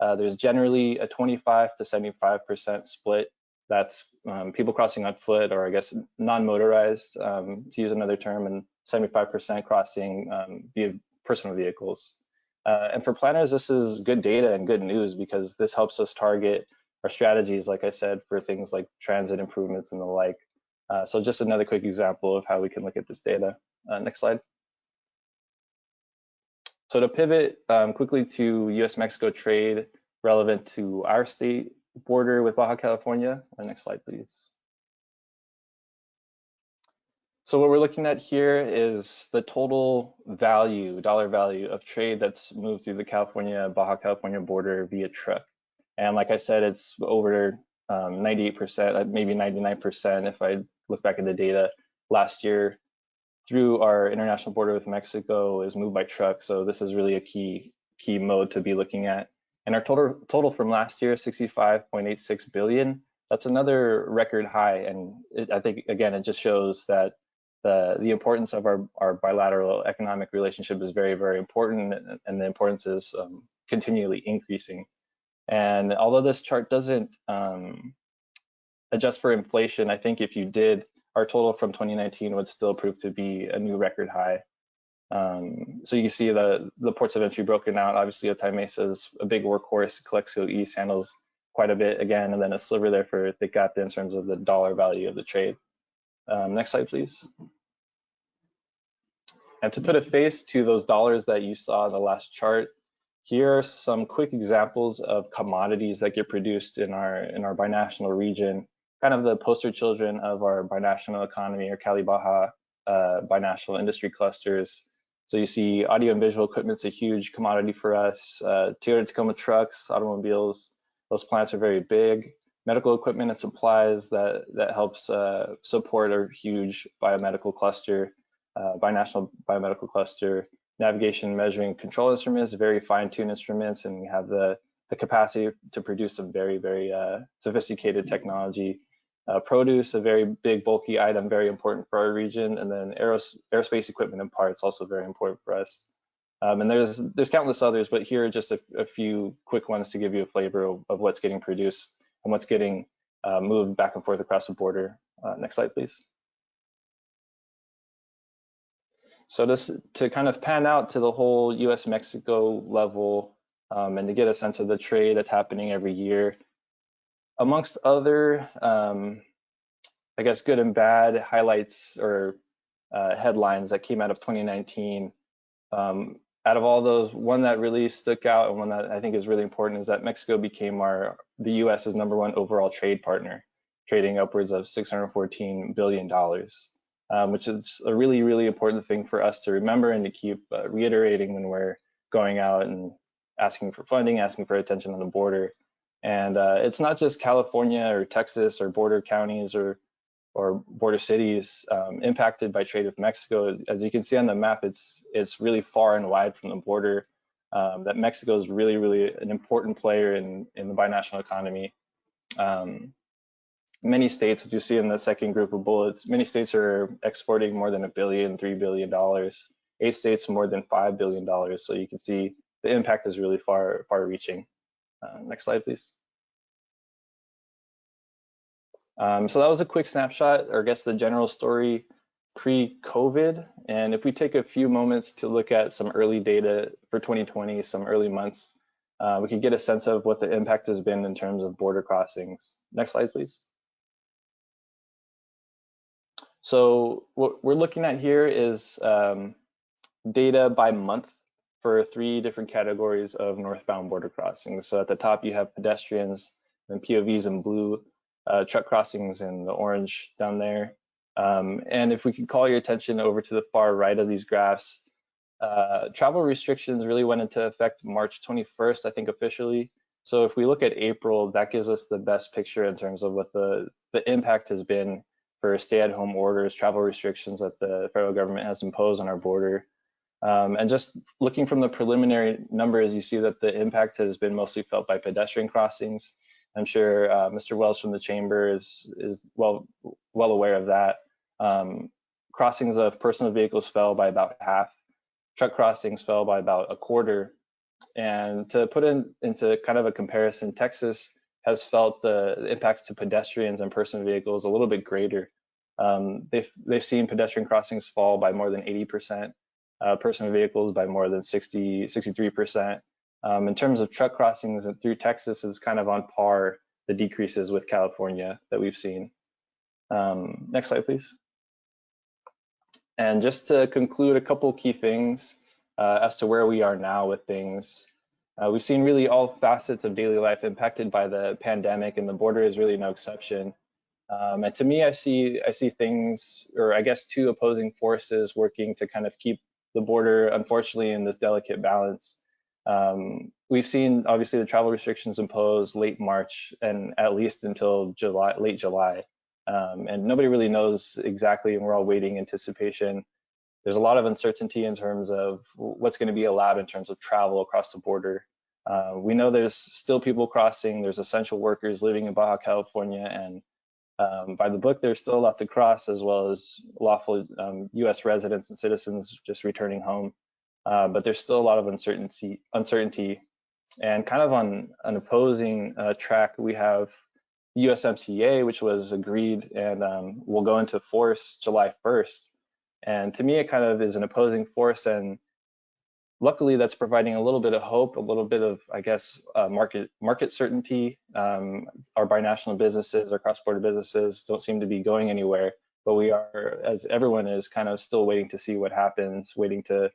there's generally a 25 to 75% split. That's people crossing on foot, or I guess non-motorized, to use another term, and 75% crossing via personal vehicles. And for planners, this is good data and good news, because this helps us target our strategies, like I said, for things like transit improvements and the like. So just another quick example of how we can look at this data. Next slide. So to pivot quickly to US-Mexico trade relevant to our state border with Baja California. Next slide, please. So what we're looking at here is the total value, dollar value of trade that's moved through the Baja California border via truck. And like I said, it's over 98%, maybe 99% if I look back at the data last year through our international border with Mexico is moved by truck. So this is really a key mode to be looking at. And our total from last year, 65.86 billion. That's another record high. And I think, again, it just shows that the importance of our bilateral economic relationship is very, very important, and the importance is continually increasing. And although this chart doesn't adjust for inflation, I think if you did, our total from 2019 would still prove to be a new record high. So you can see the ports of entry broken out. Obviously, Otay Mesa is a big workhorse. Calexico East handles quite a bit again, and then a sliver there for Tecate in terms of the dollar value of the trade. Next slide, please. And to put a face to those dollars that you saw in the last chart, here are some quick examples of commodities that get produced in our binational region, kind of the poster children of our binational economy or Cali-Baja binational industry clusters. So you see audio and visual equipment's a huge commodity for us. Toyota Tacoma trucks, automobiles, those plants are very big. Medical equipment and supplies that helps support a huge biomedical cluster, binational biomedical cluster. Navigation, measuring, control instruments, very fine-tuned instruments, and we have the capacity to produce some very, very sophisticated technology. Produce, a very big, bulky item, very important for our region, and then aerospace equipment and parts, also very important for us. And there's countless others, but here are just a few quick ones to give you a flavor of what's getting produced and what's getting moved back and forth across the border. Next slide, please. So this, to kind of pan out to the whole US-Mexico level and to get a sense of the trade that's happening every year, amongst other, I guess, good and bad highlights or headlines that came out of 2019, out of all those, one that really stuck out and one that I think is really important is that Mexico became the US's #1 overall trade partner, trading upwards of $614 billion. Which is a really, really important thing for us to remember and to keep reiterating when we're going out and asking for funding, asking for attention on the border. And it's not just California or Texas or border counties or border cities impacted by trade with Mexico. As you can see on the map, it's really far and wide from the border. That Mexico is really, really an important player in the binational economy. Many states, as you see in the second group of bullets, many states are exporting more than $1 billion, $3 billion. 8 states more than $5 billion. So you can see the impact is really far-reaching. Next slide, please. So that was a quick snapshot, or I guess the general story pre-COVID. And if we take a few moments to look at some early data for 2020, some early months, we can get a sense of what the impact has been in terms of border crossings. Next slide, please. So what we're looking at here is data by month for 3 different categories of northbound border crossings. So at the top, you have pedestrians and POVs in blue, truck crossings in the orange down there. And if we could call your attention over to the far right of these graphs, travel restrictions really went into effect March 21st, I think officially. So if we look at April, that gives us the best picture in terms of what the impact has been for stay-at-home orders, travel restrictions that the federal government has imposed on our border. And just looking from the preliminary numbers, you see that the impact has been mostly felt by pedestrian crossings. I'm sure Mr. Wells from the chamber is well aware of that. Crossings of personal vehicles fell by about half. Truck crossings fell by about a quarter. And to put into kind of a comparison, Texas has felt the impacts to pedestrians and personal vehicles a little bit greater. They've seen pedestrian crossings fall by more than 80%, personal vehicles by more than 63%. In terms of truck crossings through Texas, is kind of on par the decreases with California that we've seen. Next slide, please. And just to conclude, a couple key things as to where we are now with things. We've seen really all facets of daily life impacted by the pandemic, and the border is really no exception. And to me, I see things, or I guess 2 opposing forces working to kind of keep the border, unfortunately, in this delicate balance. We've seen obviously the travel restrictions imposed late March and at least until late July. And nobody really knows exactly, and we're all waiting anticipation. There's a lot of uncertainty in terms of what's going to be allowed in terms of travel across the border. We know there's still people crossing, there's essential workers living in Baja California, and by the book, there's still a lot to cross, as well as lawful US residents and citizens just returning home. But there's still a lot of uncertainty. And kind of on an opposing track, we have USMCA, which was agreed and will go into force July 1st. And to me, it kind of is an opposing force, and luckily that's providing a little bit of hope, a little bit of, I guess, market certainty. Our binational businesses, our cross-border businesses don't seem to be going anywhere, but we are, as everyone is, kind of still waiting to see what happens, waiting to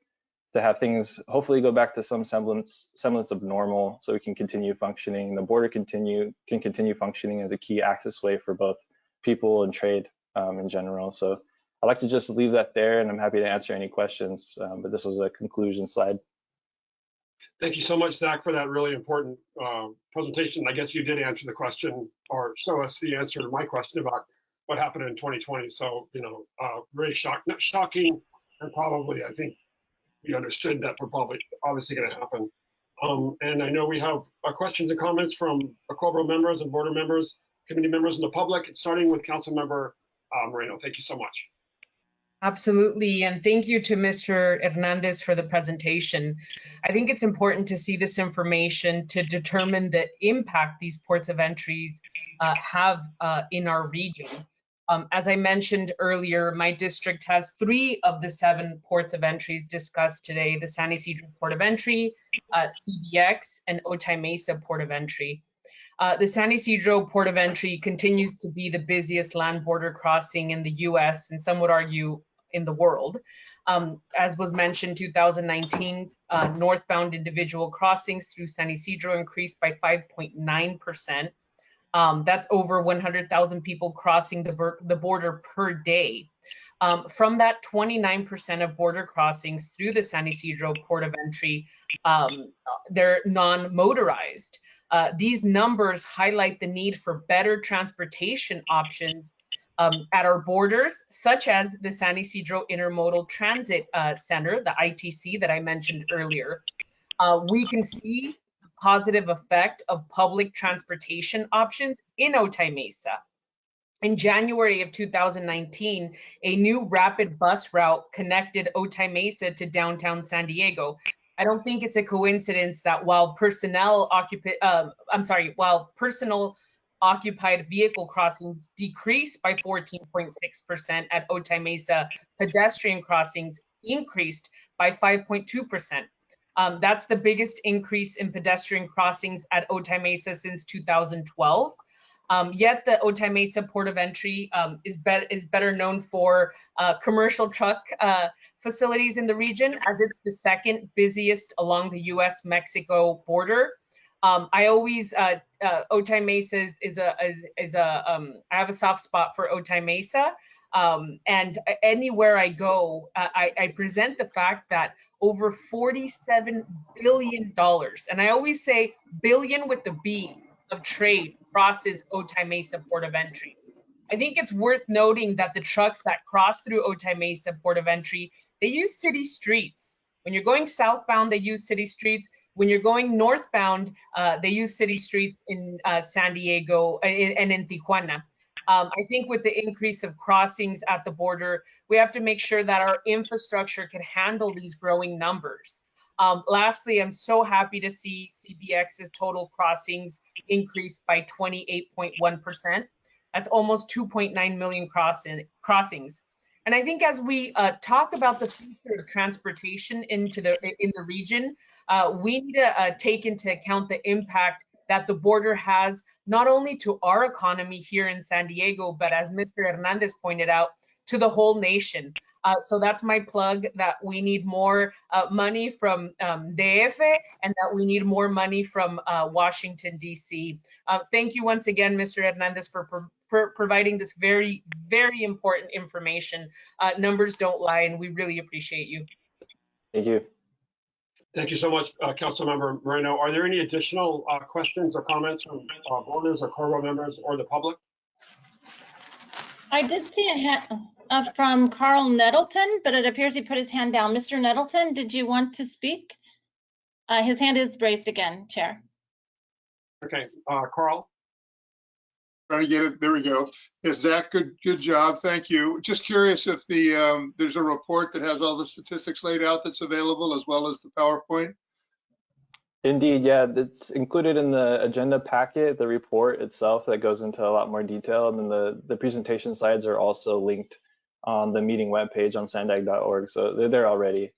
have things hopefully go back to some semblance of normal, so we can continue functioning. The border can continue functioning as a key access way for both people and trade in general. So I'd like to just leave that there, and I'm happy to answer any questions. But this was a conclusion slide. Thank you so much, Zach, for that really important presentation. I guess you did answer the question, or show us the answer to my question about what happened in 2020. So, very shocking, and probably, I think, we understood that we're probably obviously going to happen. And I know we have questions and comments from COBRA members and border members, committee members, and the public, starting with Council Member Moreno. Thank you so much. Absolutely, and thank you to Mr. Hernandez for the presentation. I think it's important to see this information to determine the impact these ports of entries have in our region. As I mentioned earlier, my district has 3 of the 7 ports of entries discussed today: the San Ysidro Port of Entry, CBX, and Otay Mesa Port of Entry. The San Ysidro Port of Entry continues to be the busiest land border crossing in the US, and some would argue in the world. As was mentioned, 2019, northbound individual crossings through San Ysidro increased by 5.9%. That's over 100,000 people crossing the border per day. From that, 29% of border crossings through the San Ysidro Port of Entry, they're non-motorized. These numbers highlight the need for better transportation options at our borders, such as the San Ysidro Intermodal Transit Center, the ITC that I mentioned earlier. We can see the positive effect of public transportation options in Otay Mesa. In January of 2019, a new rapid bus route connected Otay Mesa to downtown San Diego. I don't think it's a coincidence that while personal occupied vehicle crossings decreased by 14.6% at Otay Mesa, pedestrian crossings increased by 5.2%. That's the biggest increase in pedestrian crossings at Otay Mesa since 2012. Yet the Otay Mesa Port of Entry is better known for commercial truck facilities in the region, as it's the 2nd busiest along the U.S.-Mexico border. I always Otay Mesa I have a soft spot for Otay Mesa, and anywhere I go, I present the fact that over $47 billion, and I always say billion with the B, of trade crosses Otay Mesa Port of Entry. I think it's worth noting that the trucks that cross through Otay Mesa Port of Entry, they use city streets. When you're going southbound, they use city streets. When you're going northbound, they use city streets in San Diego and in Tijuana. I think with the increase of crossings at the border, we have to make sure that our infrastructure can handle these growing numbers. Lastly, I'm so happy to see CBX's total crossings increase by 28.1%. That's almost 2.9 million crossings. And I think as we talk about the future of transportation in the region, we need to take into account the impact that the border has not only to our economy here in San Diego, but as Mr. Hernandez pointed out, to the whole nation. So that's my plug, that we need more money from DF, and that we need more money from Washington, D.C. Thank you once again, Mr. Hernandez, for providing this very, very important information. Numbers don't lie, and we really appreciate you. Thank you. Thank you so much, Councilmember Moreno. Are there any additional questions or comments from borders or COBRA members or the public? I did see a hand from Carl Nettleton, but it appears he put his hand down. Mr. Nettleton, did you want to speak? His hand is raised again, Chair. Okay, Carl. Trying to get it. There we go. Yes, Zach, good job. Thank you. Just curious if there's a report that has all the statistics laid out that's available, as well as the PowerPoint. Indeed, yeah, it's included in the agenda packet, the report itself that goes into a lot more detail, and then the presentation slides are also linked on the meeting webpage on sandag.org, so they're there already.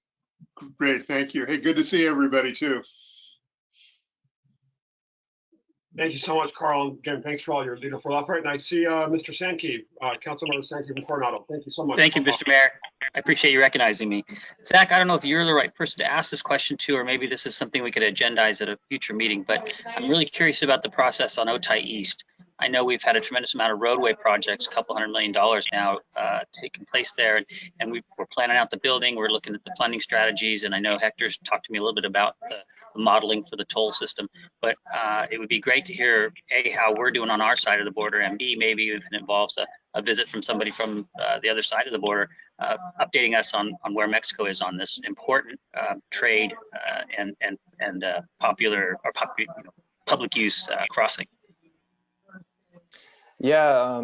Great, thank you. Hey, good to see everybody too. Thank you so much, Carl. And again, thanks for all your leaderful effort. And I see Mr. Sankey, Councilmember Sankey from Coronado. Thank you so much. Thank you, Mr. Mayor. I appreciate you recognizing me. Zach, I don't know if you're the right person to ask this question to, or maybe this is something we could agendize at a future meeting, but I'm really curious about the process on Otay East. I know we've had a tremendous amount of roadway projects, $200 million now taking place there, and we're planning out the building. We're looking at the funding strategies, and I know Hector's talked to me a little bit about the modeling for the toll system, but it would be great to hear A, how we're doing on our side of the border, and B, maybe if it involves a visit from somebody from the other side of the border, updating us on where Mexico is on this important trade and popular or public use crossing. Yeah,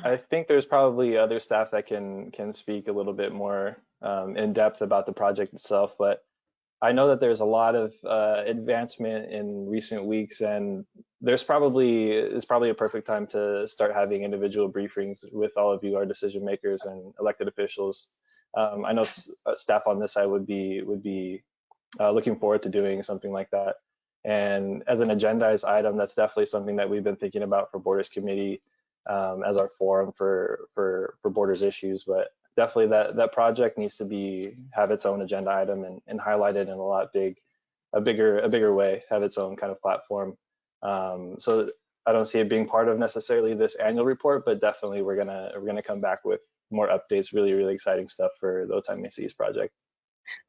I think there's probably other staff that can speak a little bit more in depth about the project itself, but I know that there's a lot of advancement in recent weeks, and it's probably a perfect time to start having individual briefings with all of you, our decision makers and elected officials. I know staff on this side would be looking forward to doing something like that. And as an agendized item, that's definitely something that we've been thinking about for Borders Committee as our forum for Borders issues. But definitely that project needs to have its own agenda item and highlighted in a bigger way, have its own kind of platform. So I don't see it being part of necessarily this annual report, but definitely we're gonna come back with more updates, really exciting stuff for the Otay Mesa East project.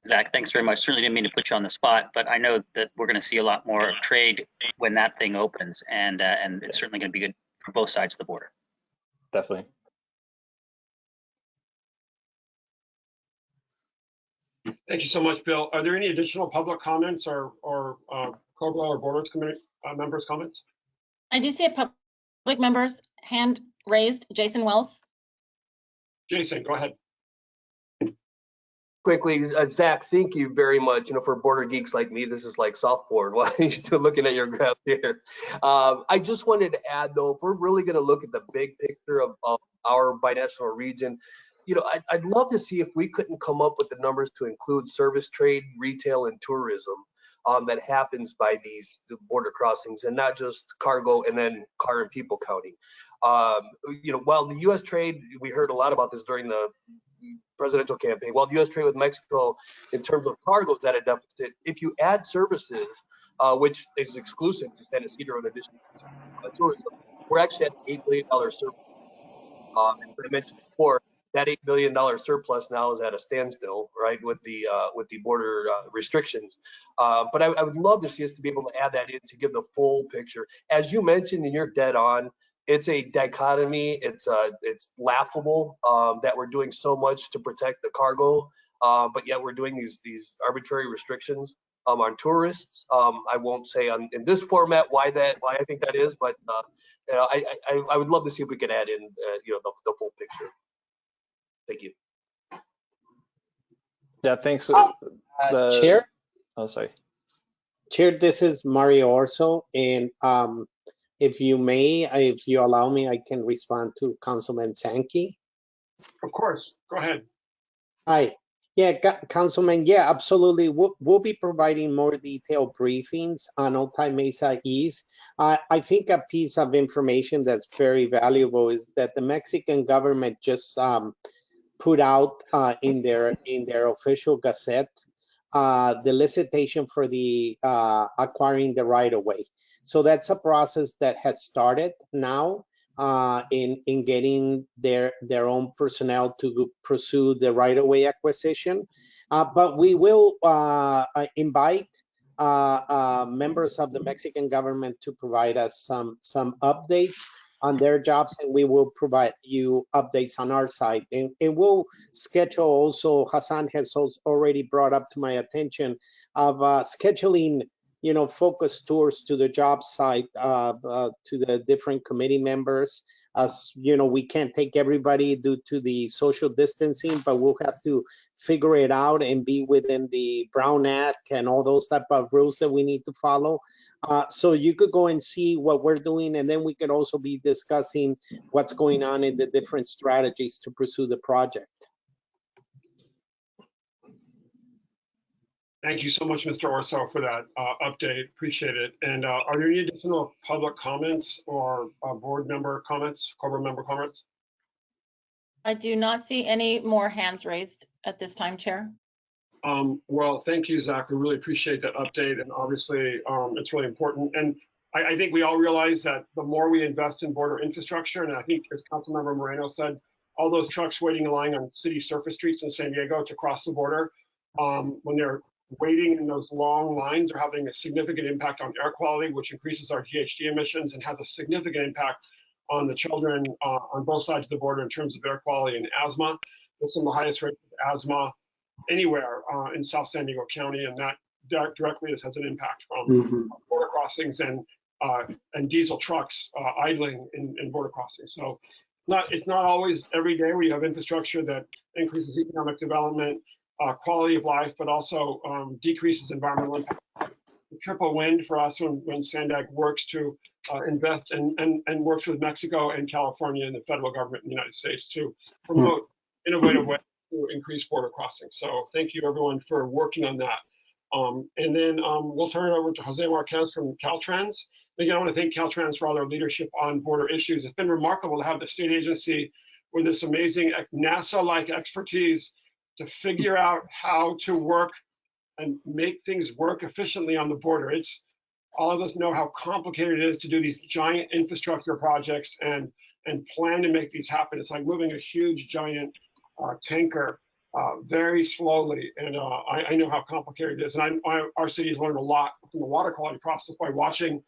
Zach, thanks very much. Certainly didn't mean to put you on the spot, but I know that we're going to see a lot more trade when that thing opens, and it's certainly going to be good for both sides of the border. Definitely. Thank you so much, Bill. Are there any additional public comments or COBRA or Borders Committee members' comments? I do see a public member's hand raised, Jason Wells. Jason, go ahead. Quickly, Zach, thank you very much. You know, for border geeks like me, this is like softboard. While you're looking at your graph here, I just wanted to add, though, if we're really going to look at the big picture of our binational region, you know, I'd love to see if we couldn't come up with the numbers to include service trade, retail, and tourism that happens by the border crossings, and not just cargo and then car and people counting. You know, while the U.S. trade, we heard a lot about this during the presidential campaign. While the U.S. trade with Mexico in terms of cargo is at a deficit, if you add services, which is exclusive to San Ysidro in addition to tourism, we're actually at an $8 billion surplus. As I mentioned before, that $8 billion surplus now is at a standstill, right, with the border restrictions. But I would love to see us to be able to add that in to give the full picture. As you mentioned, and you're dead on, it's a dichotomy. It's laughable that we're doing so much to protect the cargo, but yet we're doing these arbitrary restrictions on tourists. I won't say in this format why I think that is, but you know, I would love to see if we could add in you know, the full picture. Thank you. Yeah, thanks. Chair? Oh, sorry. Chair, this is Mario Orso, and if you allow me, I can respond to Councilman Sankey. Of course, go ahead. Hi. Yeah, Councilman, yeah, absolutely. We'll be providing more detailed briefings on Otay Mesa East. I think a piece of information that's very valuable is that the Mexican government just put out in their official gazette the licitation for the acquiring the right-of-way. So that's a process that has started now in getting their own personnel to pursue the right-of-way acquisition. But we will invite members of the Mexican government to provide us some updates on their jobs, and we will provide you updates on our side. And we'll schedule also, Hassan has also already brought up to my attention of scheduling, you know, focus tours to the job site to the different committee members. As you know, we can't take everybody due to the social distancing, but we'll have to figure it out and be within the Brown Act and all those type of rules that we need to follow. So you could go and see what we're doing, and then we could also be discussing what's going on in the different strategies to pursue the project. Thank you so much, Mr. Orso, for that update. Appreciate it. And are there any additional public comments or board member comments, corporate member comments? I do not see any more hands raised at this time, Chair. Well, thank you, Zach. We really appreciate that update. And obviously, it's really important. And I think we all realize that the more we invest in border infrastructure, and I think as Councilmember Moreno said, all those trucks waiting in line on city surface streets in San Diego to cross the border, when they're waiting in those long lines, are having a significant impact on air quality, which increases our GHG emissions and has a significant impact on the children on both sides of the border in terms of air quality and asthma. There's some of the highest rates of asthma anywhere in South San Diego County, and that directly has an impact from border crossings and diesel trucks idling in border crossings. So it's not always every day where you have infrastructure that increases economic development, quality of life, but also decreases environmental impact. The triple win for us when Sandag works to invest and works with Mexico and California and the federal government in the United States to promote innovative ways to increase border crossings. So thank you everyone for working on that. And then we'll turn it over to Jose Marquez from Caltrans. Again, I want to thank Caltrans for all their leadership on border issues. It's been remarkable to have the state agency with this amazing NASA-like expertise to figure out how to work and make things work efficiently on the border. All of us know how complicated it is to do these giant infrastructure projects and plan to make these happen. It's like moving a huge giant tanker very slowly, and I know how complicated it is. And our city has learned a lot from the water quality process by watching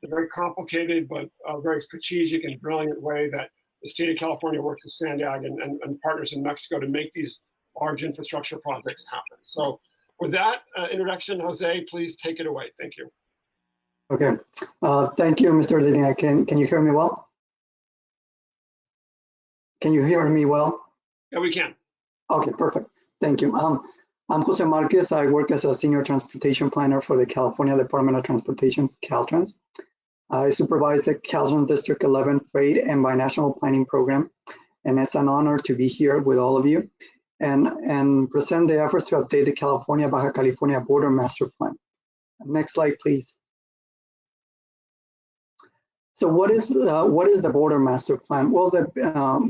the very complicated but very strategic and brilliant way that the state of California works with Sandag and partners in Mexico to make these large infrastructure projects happen. So with that introduction, Jose, please take it away. Thank you. Okay. Thank you, Mr. Medina. Can you hear me well? Can you hear me well? Yeah, we can. Okay, perfect. Thank you. I'm Jose Marquez. I work as a senior transportation planner for the California Department of Transportation's Caltrans. I supervise the Caltrans District 11 Freight and Binational Planning Program, and it's an honor to be here with all of you and present the efforts to update the California-Baja California Border Master Plan. Next slide, please. So what is the Border Master Plan? Well, the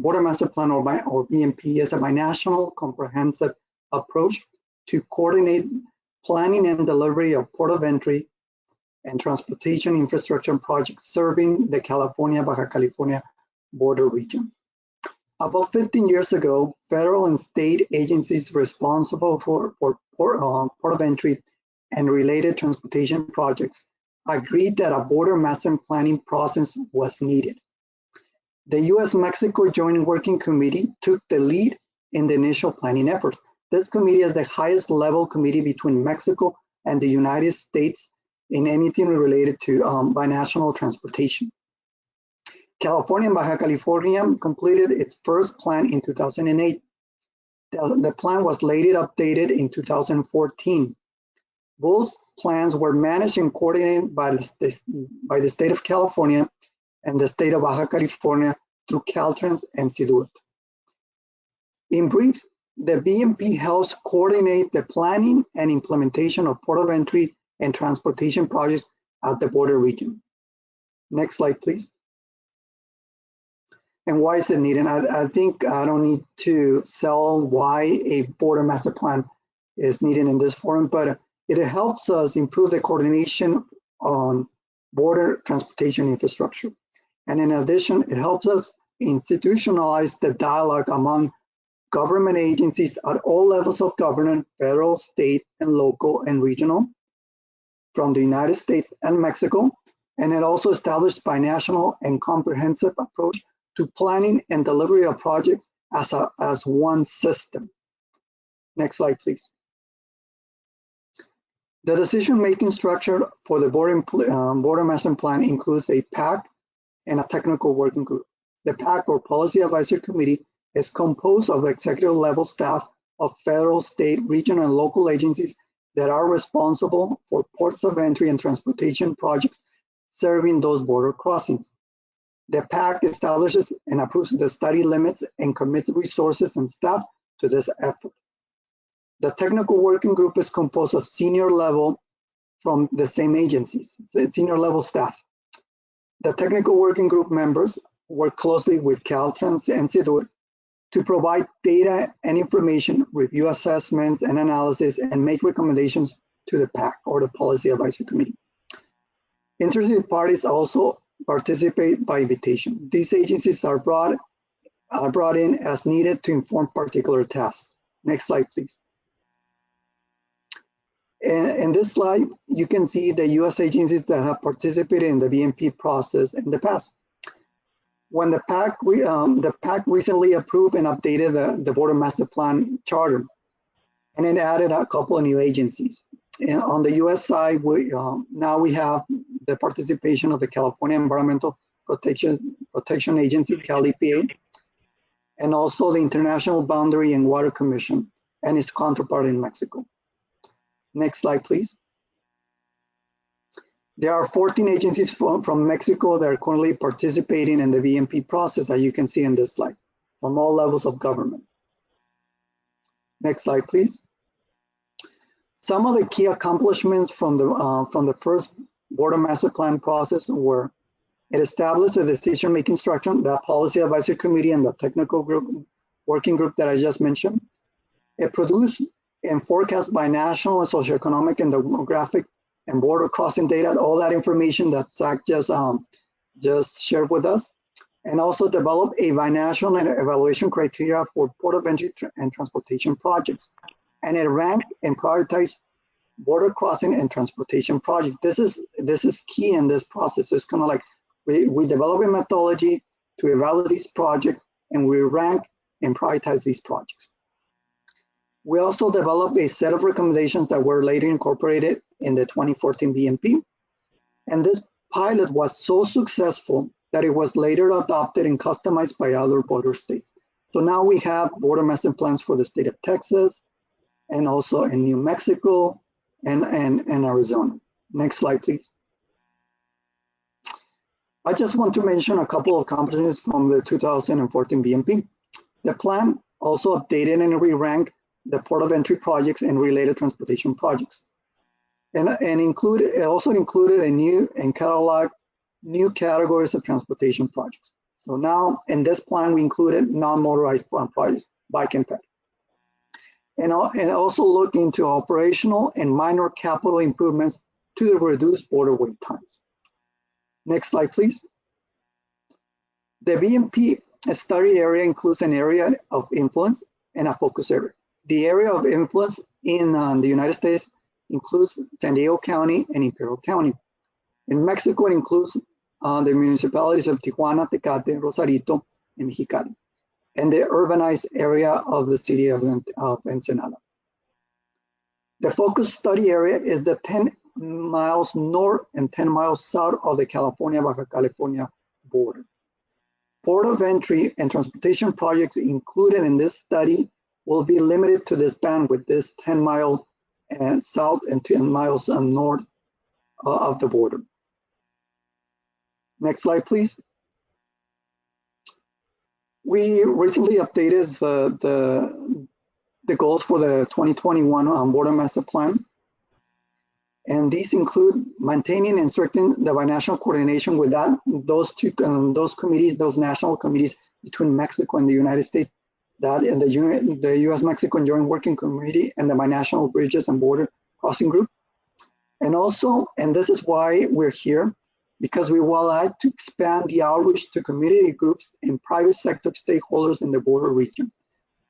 Border Master Plan, or BMP, is a binational comprehensive approach to coordinate planning and delivery of port of entry and transportation infrastructure projects serving the California-Baja California border region. About 15 years ago, federal and state agencies responsible for port of entry and related transportation projects agreed that a border master planning process was needed. The U.S.-Mexico Joint Working Committee took the lead in the initial planning efforts. This committee is the highest level committee between Mexico and the United States in anything related to binational transportation. California and Baja California completed its first plan in 2008. The plan was later updated in 2014. Both plans were managed and coordinated by the state of California and the state of Baja California through Caltrans and Ysidro. In brief, the BMP helps coordinate the planning and implementation of port of entry and transportation projects at the border region. Next slide, please. And why is it needed? I think I don't need to sell why a border master plan is needed in this forum, but it helps us improve the coordination on border transportation infrastructure. And in addition, it helps us institutionalize the dialogue among government agencies at all levels of government, federal, state, and local and regional, from the United States and Mexico. And it also establishes binational and comprehensive approach to planning and delivery of projects as one system. Next slide, please. The decision-making structure for the Border Master Plan includes a PAC and a technical working group. The PAC, or Policy Advisory Committee, is composed of executive-level staff of federal, state, regional, and local agencies that are responsible for ports of entry and transportation projects serving those border crossings. The PAC establishes and approves the study limits and commits resources and staff to this effort. The technical working group is composed of senior level from the same agencies, senior level staff. The technical working group members work closely with Caltrans and Ysidro to provide data and information, review assessments and analysis, and make recommendations to the PAC, or the Policy Advisory Committee. Interested parties also participate by invitation. These agencies are brought in as needed to inform particular tasks. Next slide, please. In this slide, you can see the U.S. agencies that have participated in the BMP process in the past. When the PAC recently approved and updated the Border Master Plan Charter, and it added a couple of new agencies. And on the U.S. side, now we have the participation of the California Environmental Protection Agency, Cal EPA, and also the International Boundary and Water Commission and its counterpart in Mexico. Next slide, please. There are 14 agencies from Mexico that are currently participating in the BMP process, as you can see in this slide, from all levels of government. Next slide, please. Some of the key accomplishments from the first Border Master Plan process were: it established a decision-making structure, the Policy Advisory Committee and the technical group, working group that I just mentioned. It produced and forecast by national and socioeconomic and demographic and border crossing data, all that information that Zach just shared with us, and also develop a binational evaluation criteria for port of entry and transportation projects. And it ranked and prioritized border crossing and transportation projects. This is key in this process. So it's kind of like we develop a methodology to evaluate these projects, and we rank and prioritize these projects. We also developed a set of recommendations that were later incorporated in the 2014 BMP. And this pilot was so successful that it was later adopted and customized by other border states. So now we have border master plans for the state of Texas, and also in New Mexico and Arizona. Next slide, please. I just want to mention a couple of accomplishments from the 2014 BMP. The plan also updated and re-ranked the port of entry projects and related transportation projects. And it also included a new and cataloged new categories of transportation projects. So now in this plan, we included non-motorized projects, bike and ped. And also look into operational and minor capital improvements to reduce border wait times. Next slide, please. The BMP study area includes an area of influence and a focus area. The area of influence in the United States includes San Diego County and Imperial County. In Mexico, it includes the municipalities of Tijuana, Tecate, Rosarito, and Mexicali, and the urbanized area of the city of Ensenada. The focus study area is the 10 miles north and 10 miles south of the California-Baja California border. Port of entry and transportation projects included in this study will be limited to this bandwidth, this 10 mile south and 10 miles north of the border. Next slide, please. We recently updated the goals for the 2021 Border Master Plan. And these include maintaining and strengthening the binational coordination with those committees, those national committees between Mexico and the United States, that and the U.S.-Mexico Joint Working Committee and the Binational Bridges and Border Crossing Group. And also, and this is why we're here, because we would like to expand the outreach to community groups and private sector stakeholders in the border region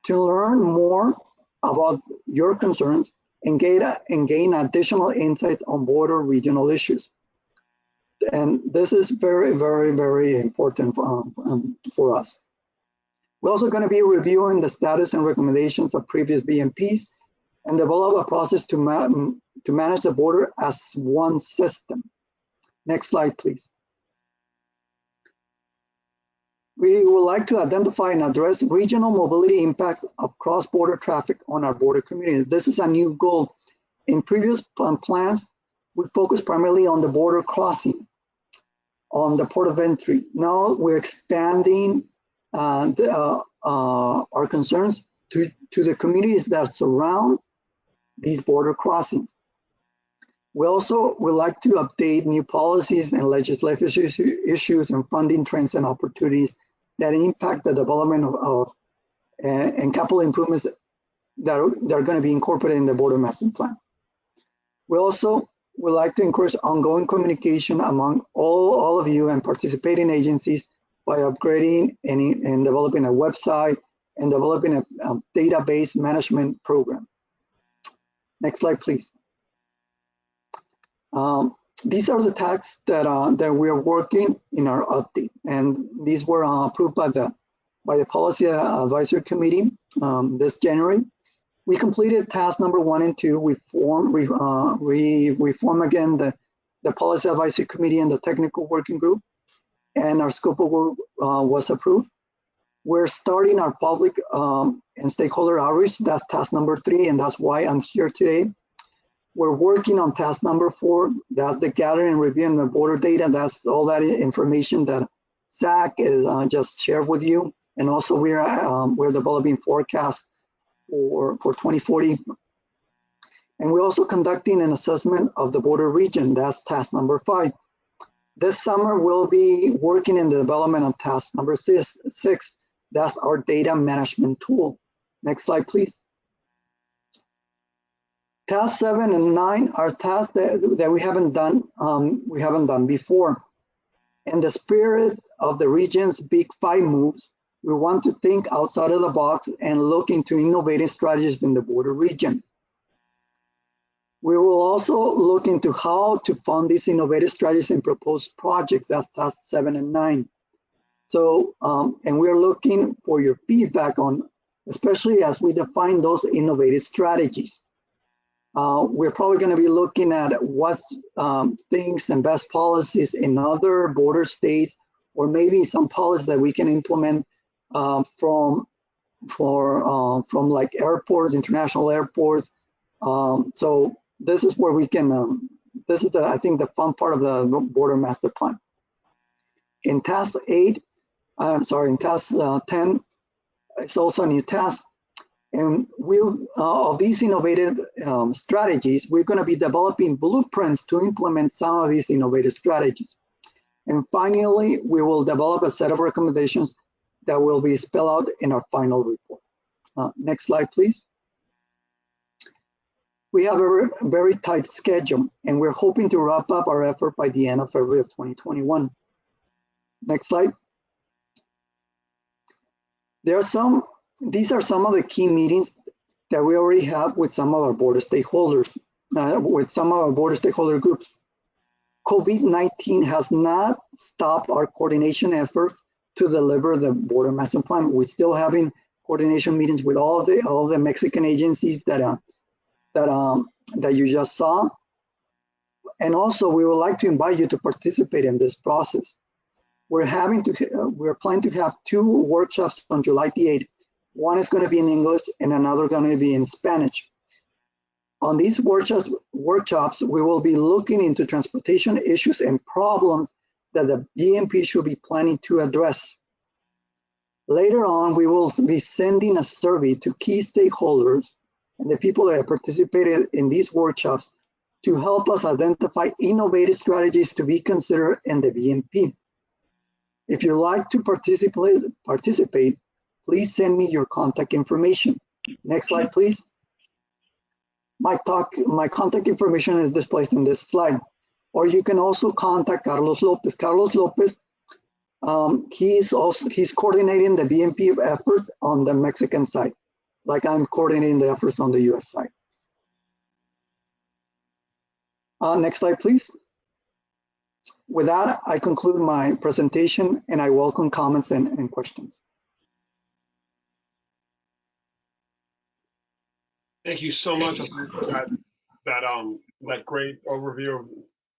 to learn more about your concerns and gain additional insights on border regional issues. And this is very, very, very important for us. We're also going to be reviewing the status and recommendations of previous BMPs and develop a process to manage the border as one system. Next slide, please. We would like to identify and address regional mobility impacts of cross-border traffic on our border communities. This is a new goal. In previous plans, we focused primarily on the border crossing, on the port of entry. Now we're expanding our concerns to the communities that surround these border crossings. We also would like to update new policies and legislative issues and funding trends and opportunities that impact the development of and capital improvements that are going to be incorporated in the Border Master Plan. We also would like to encourage ongoing communication among all of you and participating agencies by upgrading and developing a website and developing a database management program. Next slide, please. These are the tasks that we are working in our update, and these were approved by the Policy Advisory Committee this January. We completed task number 1 and 2. We formed again the Policy Advisory Committee and the Technical Working Group, and our scope of work was approved. We're starting our public and stakeholder outreach. That's task number 3, and that's why I'm here today. We're working on task number 4. That's the gathering and reviewing the border data. That's all that information that Zach is just shared with you. And also we're developing forecasts for 2040. And we're also conducting an assessment of the border region. That's task number 5. This summer, we'll be working in the development of task number 6. That's our data management tool. Next slide, please. Task 7 and 9 are tasks that we haven't done before. In the spirit of the region's big 5 moves, we want to think outside of the box and look into innovative strategies in the border region. We will also look into how to fund these innovative strategies and proposed projects. That's task 7 and 9. So, and we're looking for your feedback on, especially as we define those innovative strategies. We're probably going to be looking at what's things and best policies in other border states, or maybe some policies that we can implement from like airports, international airports. So this is where we can. This is I think the fun part of the Border Master Plan. In task 8, in task 10, it's also a new task. And of these innovative strategies, we're going to be developing blueprints to implement some of these innovative strategies. And finally, we will develop a set of recommendations that will be spelled out in our final report. Next slide, please. We have a very tight schedule, and we're hoping to wrap up our effort by the end of February of 2021. Next slide. These are some of the key meetings that we already have with some of our border stakeholders, with some of our border stakeholder groups. COVID-19 has not stopped our coordination efforts to deliver the Border Master Plan. We're still having coordination meetings with all the Mexican agencies that you just saw. And also, we would like to invite you to participate in this process. We're planning to have 2 workshops on July the 8th. One is going to be in English and another going to be in Spanish. On these workshops, we will be looking into transportation issues and problems that the BMP should be planning to address. Later on, we will be sending a survey to key stakeholders and the people that have participated in these workshops to help us identify innovative strategies to be considered in the BMP. If you'd like to participate, please send me your contact information. Next slide, please. My contact information is displayed in this slide. Or you can also contact Carlos Lopez. Carlos Lopez, he's coordinating the BMP efforts on the Mexican side, like I'm coordinating the efforts on the US side. Next slide, please. With that, I conclude my presentation and I welcome comments and questions. Thank you so much for that great overview of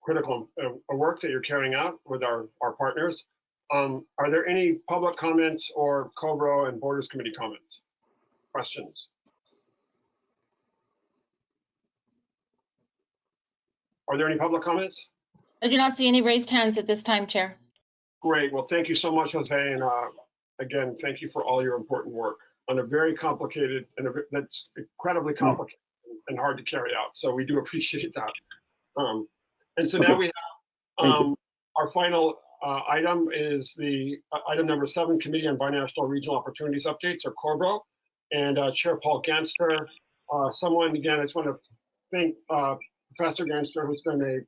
critical work that you're carrying out with our partners. Are there any public comments or COBRO and Borders Committee comments? Questions? Are there any public comments? I do not see any raised hands at this time, Chair. Great. Well, thank you so much, Jose. And again, thank you for all your important work on a very complicated and that's incredibly complicated and hard to carry out. So we do appreciate that. And so now we have our final item is the item number 7, Committee on Binational Regional Opportunities Updates, or CORBO, and Chair Paul Ganster. Someone, again, I just want to thank Professor Ganster, who's been a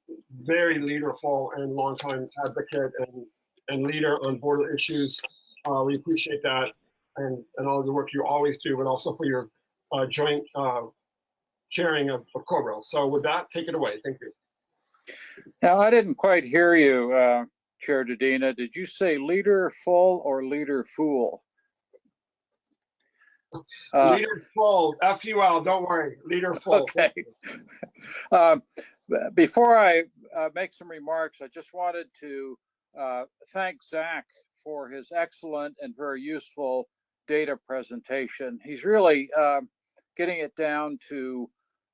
very leaderful and longtime advocate and leader on border issues. We appreciate that and all the work you always do, but also for your joint chairing of COBRO. So with that, take it away. Thank you. Now, I didn't quite hear you, Chair Dedina. Did you say leaderful or leaderful? Leaderful, F-U-L, don't worry, leaderful. Okay. Before I make some remarks, I just wanted to thank Zach for his excellent and very useful data presentation. He's really getting it down to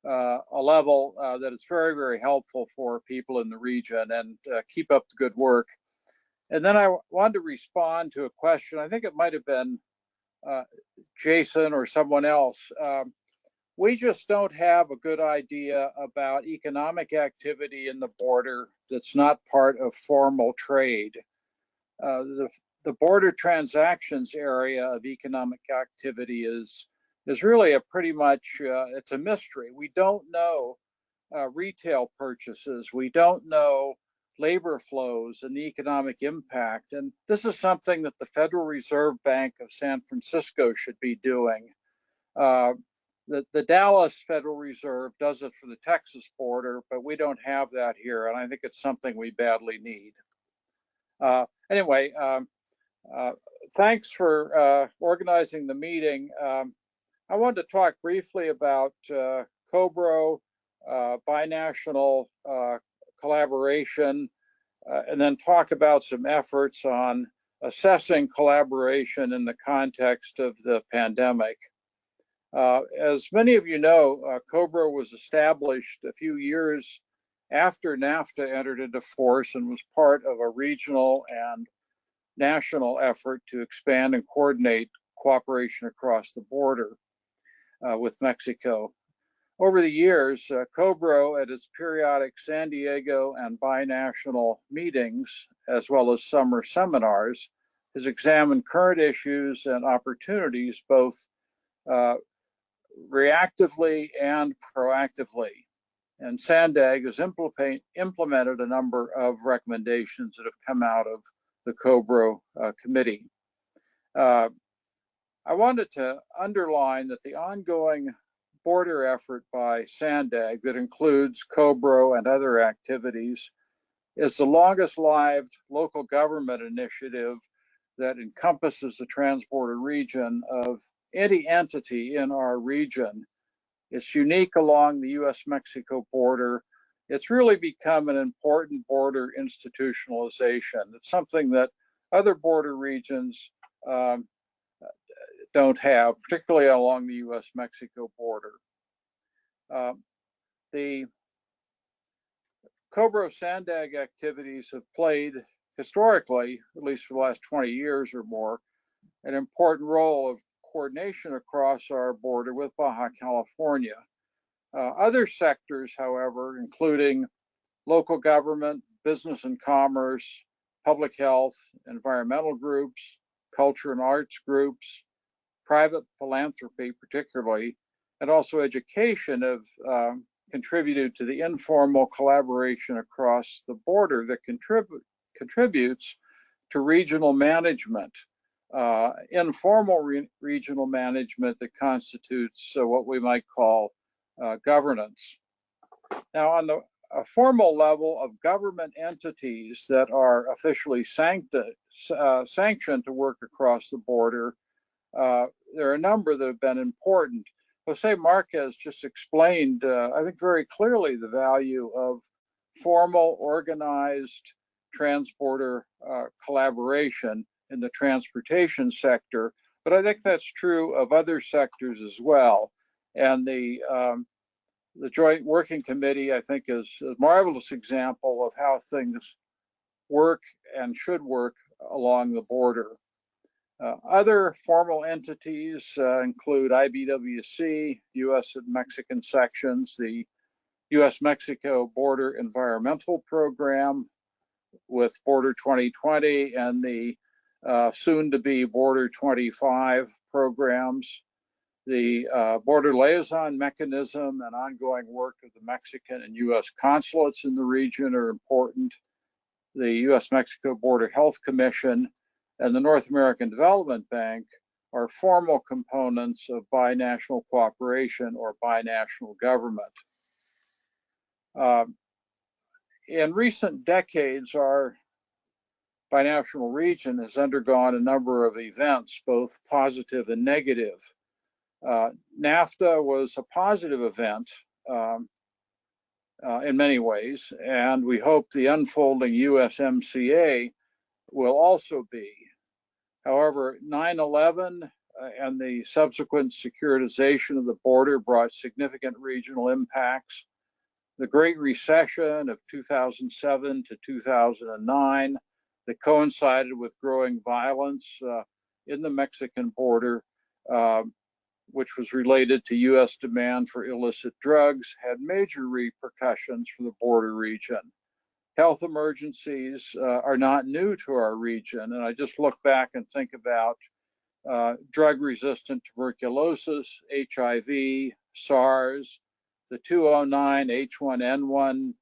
a level that is very, very helpful for people in the region, and keep up the good work. And then I wanted to respond to a question. I think it might have been Jason or someone else. We just don't have a good idea about economic activity in the border that's not part of formal trade. The border transactions area of economic activity is really a pretty much, it's a mystery. We don't know retail purchases. We don't know labor flows and the economic impact. And this is something that the Federal Reserve Bank of San Francisco should be doing. The Dallas Federal Reserve does it for the Texas border, but we don't have that here. And I think it's something we badly need. Anyway, thanks for organizing the meeting. I wanted to talk briefly about COBRO, binational collaboration, and then talk about some efforts on assessing collaboration in the context of the pandemic. As many of you know, COBRO was established a few years after NAFTA entered into force and was part of a regional and national effort to expand and coordinate cooperation across the border with Mexico. Over the years, COBRO at its periodic San Diego and binational meetings, as well as summer seminars, has examined current issues and opportunities both reactively and proactively. And SANDAG has implemented a number of recommendations that have come out of the COBRO committee. I wanted to underline that the ongoing border effort by SANDAG that includes COBRO and other activities is the longest-lived local government initiative that encompasses the transborder region of any entity in our region. It's unique along the US-Mexico border. It's really become an important border institutionalization. It's something that other border regions don't have, particularly along the US-Mexico border. The COBRO SANDAG activities have played historically, at least for the last 20 years or more, an important role of coordination across our border with Baja California. Other sectors, however, including local government, business and commerce, public health, environmental groups, culture and arts groups, private philanthropy particularly, and also education have contributed to the informal collaboration across the border that contributes to regional management, informal regional management that constitutes what we might call governance. Now, on a formal level of government entities that are officially sanctioned to work across the border, there are a number that have been important. Jose Marquez just explained, I think very clearly, the value of formal, organized transborder collaboration in the transportation sector, but I think that's true of other sectors as well. And the Joint Working Committee, I think, is a marvelous example of how things work and should work along the border. Other formal entities include IBWC, U.S. and Mexican sections, the U.S.-Mexico Border Environmental Program with Border 2020 and the soon-to-be Border 25 programs, the Border Liaison Mechanism and ongoing work of the Mexican and U.S. consulates in the region are important. The U.S.-Mexico Border Health Commission and the North American Development Bank are formal components of binational cooperation or binational government. In recent decades, our binational region has undergone a number of events, both positive and negative. NAFTA was a positive event in many ways, and we hope the unfolding USMCA will also be. However, 9/11 and the subsequent securitization of the border brought significant regional impacts. The Great Recession of 2007 to 2009 that coincided with growing violence in the Mexican border, which was related to U.S. demand for illicit drugs, had major repercussions for the border region. Health emergencies are not new to our region, and I just look back and think about drug-resistant tuberculosis, HIV, SARS, the 2009 H1N1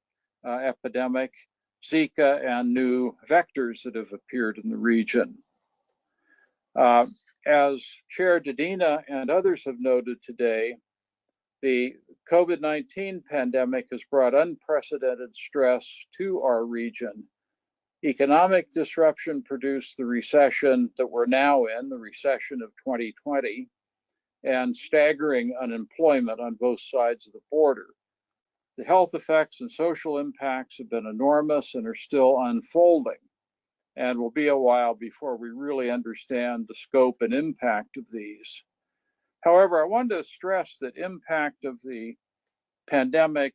epidemic, Zika, and new vectors that have appeared in the region. As Chair Dedina and others have noted today, the COVID-19 pandemic has brought unprecedented stress to our region. Economic disruption produced the recession that we're now in, the recession of 2020, and staggering unemployment on both sides of the border. The health effects and social impacts have been enormous and are still unfolding, and will be a while before we really understand the scope and impact of these. However, I want to stress that impact of the pandemic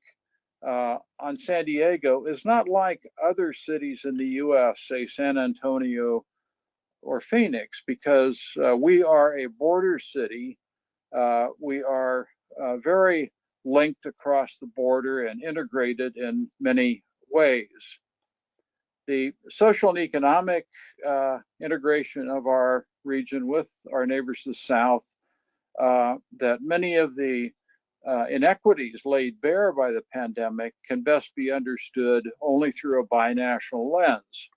on San Diego is not like other cities in the US, say San Antonio or Phoenix, because we are a border city. We are very linked across the border and integrated in many ways. The social and economic integration of our region with our neighbors to the south, that many of the inequities laid bare by the pandemic can best be understood only through a binational lens.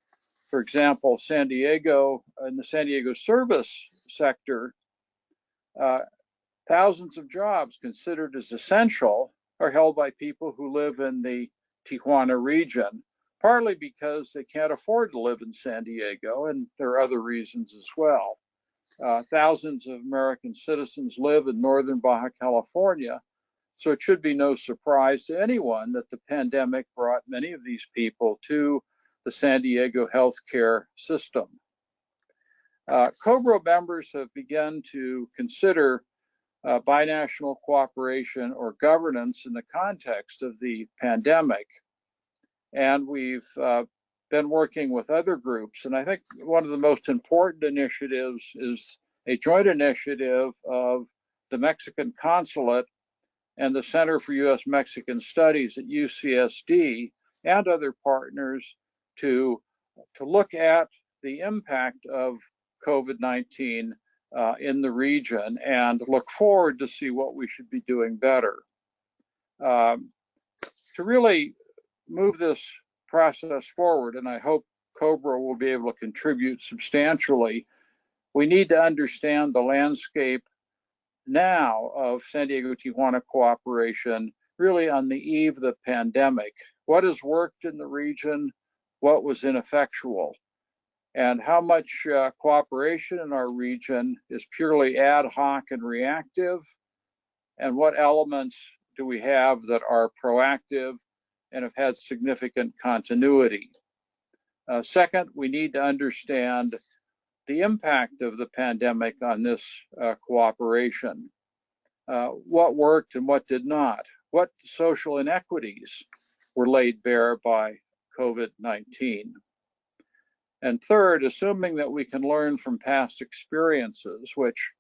For example, San Diego, in the San Diego service sector, thousands of jobs considered as essential are held by people who live in the Tijuana region, partly because they can't afford to live in San Diego, and there are other reasons as well. Thousands of American citizens live in northern Baja California, so it should be no surprise to anyone that the pandemic brought many of these people to the San Diego healthcare system. COBRO members have begun to consider binational cooperation or governance in the context of the pandemic. And we've been working with other groups. And I think one of the most important initiatives is a joint initiative of the Mexican Consulate and the Center for U.S.-Mexican Studies at UCSD and other partners to look at the impact of COVID-19 in the region and look forward to see what we should be doing better. To really move this process forward, and I hope COBRO will be able to contribute substantially, we need to understand the landscape now of San Diego-Tijuana cooperation, really on the eve of the pandemic. What has worked in the region? What was ineffectual? And how much cooperation in our region is purely ad hoc and reactive? And what elements do we have that are proactive and have had significant continuity? Second, we need to understand the impact of the pandemic on this cooperation. What worked and what did not? What social inequities were laid bare by COVID-19? And third, assuming that we can learn from past experiences, which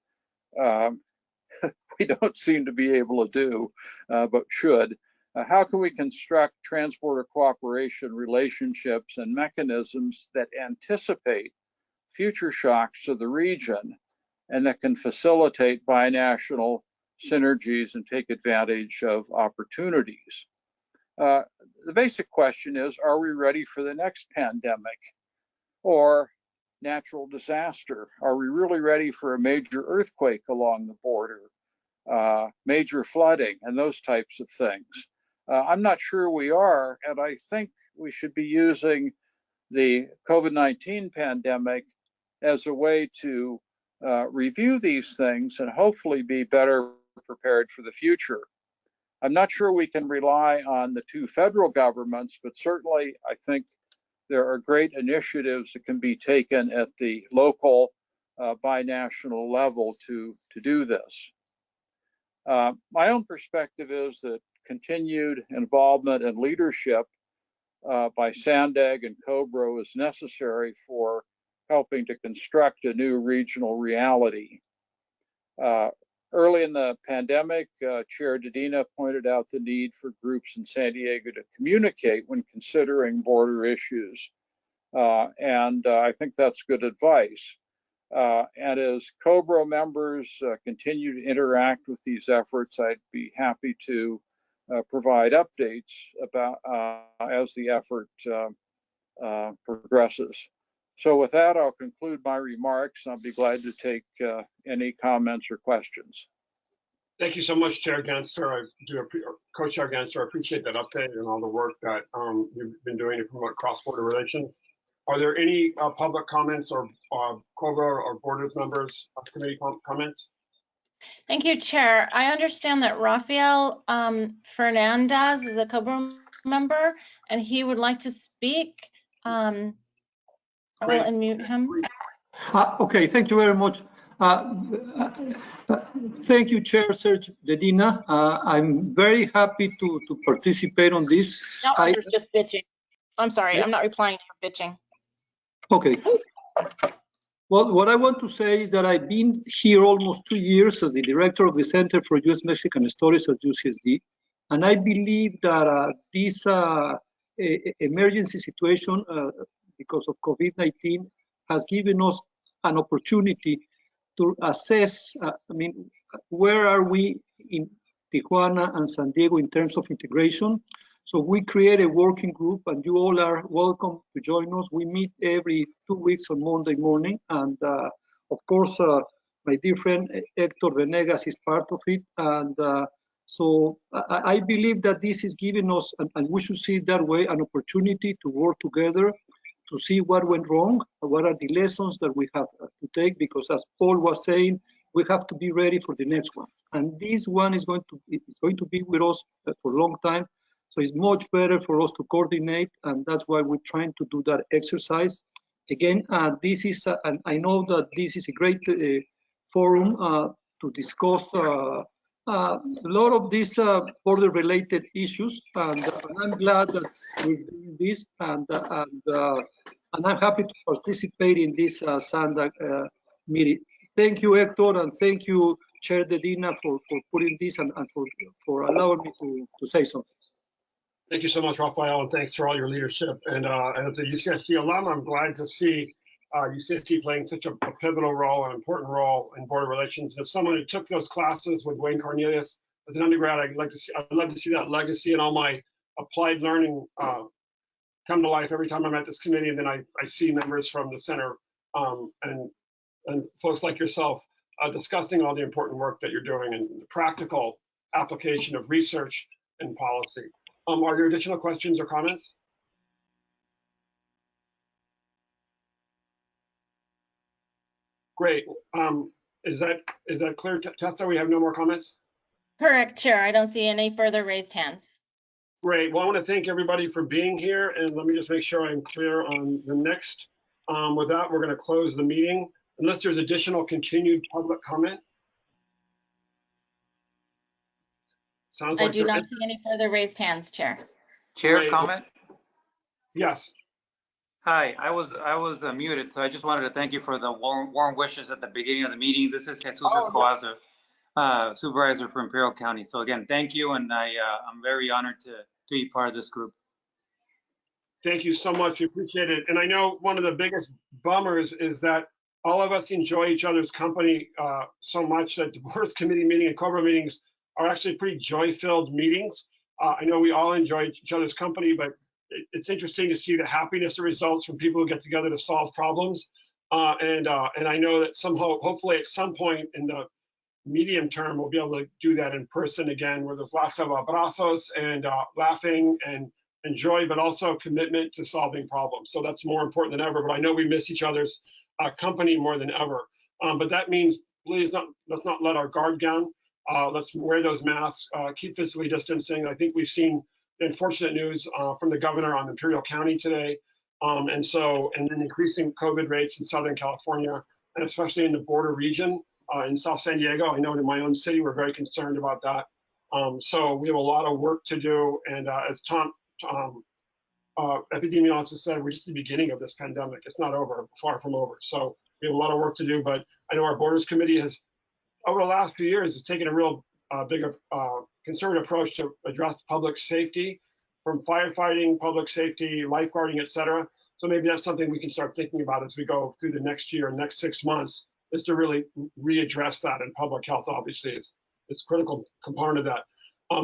we don't seem to be able to do, but should. How can we construct transporter cooperation relationships and mechanisms that anticipate future shocks to the region and that can facilitate binational synergies and take advantage of opportunities? The basic question is, are we ready for the next pandemic or natural disaster? Are we really ready for a major earthquake along the border? Major flooding and those types of things. I'm not sure we are, and I think we should be using the COVID-19 pandemic as a way to review these things and hopefully be better prepared for the future. I'm not sure we can rely on the two federal governments, but certainly I think there are great initiatives that can be taken at the local binational level to do this. My own perspective is that continued involvement and leadership by SANDAG and COBRO is necessary for helping to construct a new regional reality. Early in the pandemic, Chair Dedina pointed out the need for groups in San Diego to communicate when considering border issues. And I think that's good advice. And as COBRO members continue to interact with these efforts, I'd be happy to provide updates about as the effort progresses. So with that, I'll conclude my remarks. I'll be glad to take any comments or questions. Thank you so much, Chair Genster. Co-Chair Genster, I appreciate that update and all the work that you've been doing to promote cross-border relations. Are there any public comments or COBRO or Borders members committee comments? Thank you, Chair. I understand that Rafael Fernandez is a COBRO member, and he would like to speak. I will unmute him. Okay, thank you very much. Thank you, Chair Serge Dedina. I'm very happy to participate on this. No, you're just bitching. I'm sorry, I'm not replying to your bitching. Okay. Well, what I want to say is that I've been here almost 2 years as the director of the Center for U.S.-Mexican Studies at UCSD, and I believe that this emergency situation because of COVID-19 has given us an opportunity to assess, where are we in Tijuana and San Diego in terms of integration. So we create a working group, and you all are welcome to join us. We meet every 2 weeks on Monday morning, and of course, my dear friend Hector Venegas is part of it. And so I believe that this is giving us, and we should see it that way, an opportunity to work together to see what went wrong, what are the lessons that we have to take, because as Paul was saying, we have to be ready for the next one. And this one is going to be with us for a long time. So it's much better for us to coordinate, and that's why we're trying to do that exercise. Again, this is, and I know that this is a great forum to discuss a lot of these border-related issues, and I'm glad that we're doing this, and I'm happy to participate in this SANDAG meeting. Thank you, Hector, and thank you, Chair Dedina, for putting this and for allowing me to say something. Thank you so much, Rafael, and thanks for all your leadership. And as a UCSD alum, I'm glad to see UCSD playing such a pivotal role, an important role in border relations. As someone who took those classes with Wayne Cornelius as an undergrad, I'd love to see that legacy and all my applied learning come to life every time I'm at this committee. And then I see members from the center and folks like yourself discussing all the important work that you're doing and the practical application of research and policy. Are there additional questions or comments? Great. Is that clear, Tessa? We have no more comments? Correct, Chair. I don't see any further raised hands. Great. Well, I want to thank everybody for being here, and let me just make sure I'm clear on the next. With that, we're going to close the meeting unless there's additional continued public comment. Sounds like I do not see any further raised hands, Chair. Chair, comment? Yes. Hi, I was muted, so I just wanted to thank you for the warm wishes at the beginning of the meeting. This is Jesus Escoaza, supervisor for Imperial County. So again, thank you, and I'm very honored to be part of this group. Thank you so much. We appreciate it. And I know one of the biggest bummers is that all of us enjoy each other's company so much that the board committee meeting and COBRA meetings are actually pretty joy-filled meetings. I know we all enjoy each other's company, but it's interesting to see the happiness that results from people who get together to solve problems. And I know that somehow, hopefully at some point in the medium term, we'll be able to do that in person again, where there's lots of abrazos and laughing and joy, but also commitment to solving problems. So that's more important than ever. But I know we miss each other's company more than ever. But that means please let's not let our guard down. Let's wear those masks, keep physically distancing. I think we've seen the unfortunate news from the governor on Imperial County today. And then increasing COVID rates in Southern California, and especially in the border region in South San Diego. I know in my own city, we're very concerned about that. So we have a lot of work to do. And as Tom, epidemiologist said, we're just at the beginning of this pandemic. It's not over, far from over. So we have a lot of work to do, but I know our Borders Committee has, over the last few years, has taken a real bigger concerted approach to address public safety, from firefighting, public safety, lifeguarding, et cetera. So maybe that's something we can start thinking about as we go through the next year, next 6 months, is to really readdress that. And public health obviously is a critical component of that.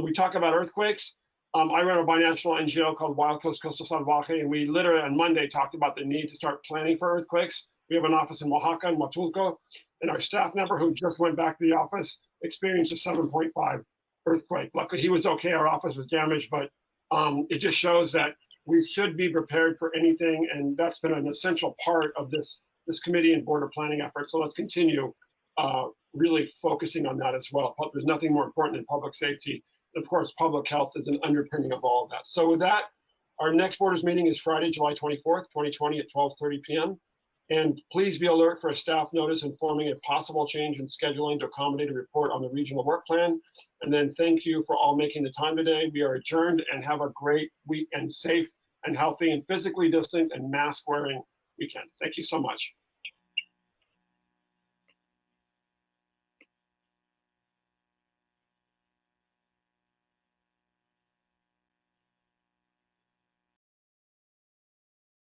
We talk about earthquakes. I run a binational NGO called Wild Coast Coastal Salvaje, and we literally on Monday talked about the need to start planning for earthquakes. We have an office in Oaxaca and Huatulco, and our staff member who just went back to the office experienced a 7.5 earthquake. Luckily, he was okay. Our office was damaged, but it just shows that we should be prepared for anything, and that's been an essential part of this committee and border planning effort. So let's continue really focusing on that as well. There's nothing more important than public safety. Of course, public health is an underpinning of all of that. So with that, our next Borders meeting is Friday, July 24th, 2020 at 12:30 p.m. And please be alert for a staff notice informing a possible change in scheduling to accommodate a report on the regional work plan. And then thank you for all making the time today. We are adjourned, and have a great week and safe and healthy and physically distant and mask wearing weekend. Thank you so much.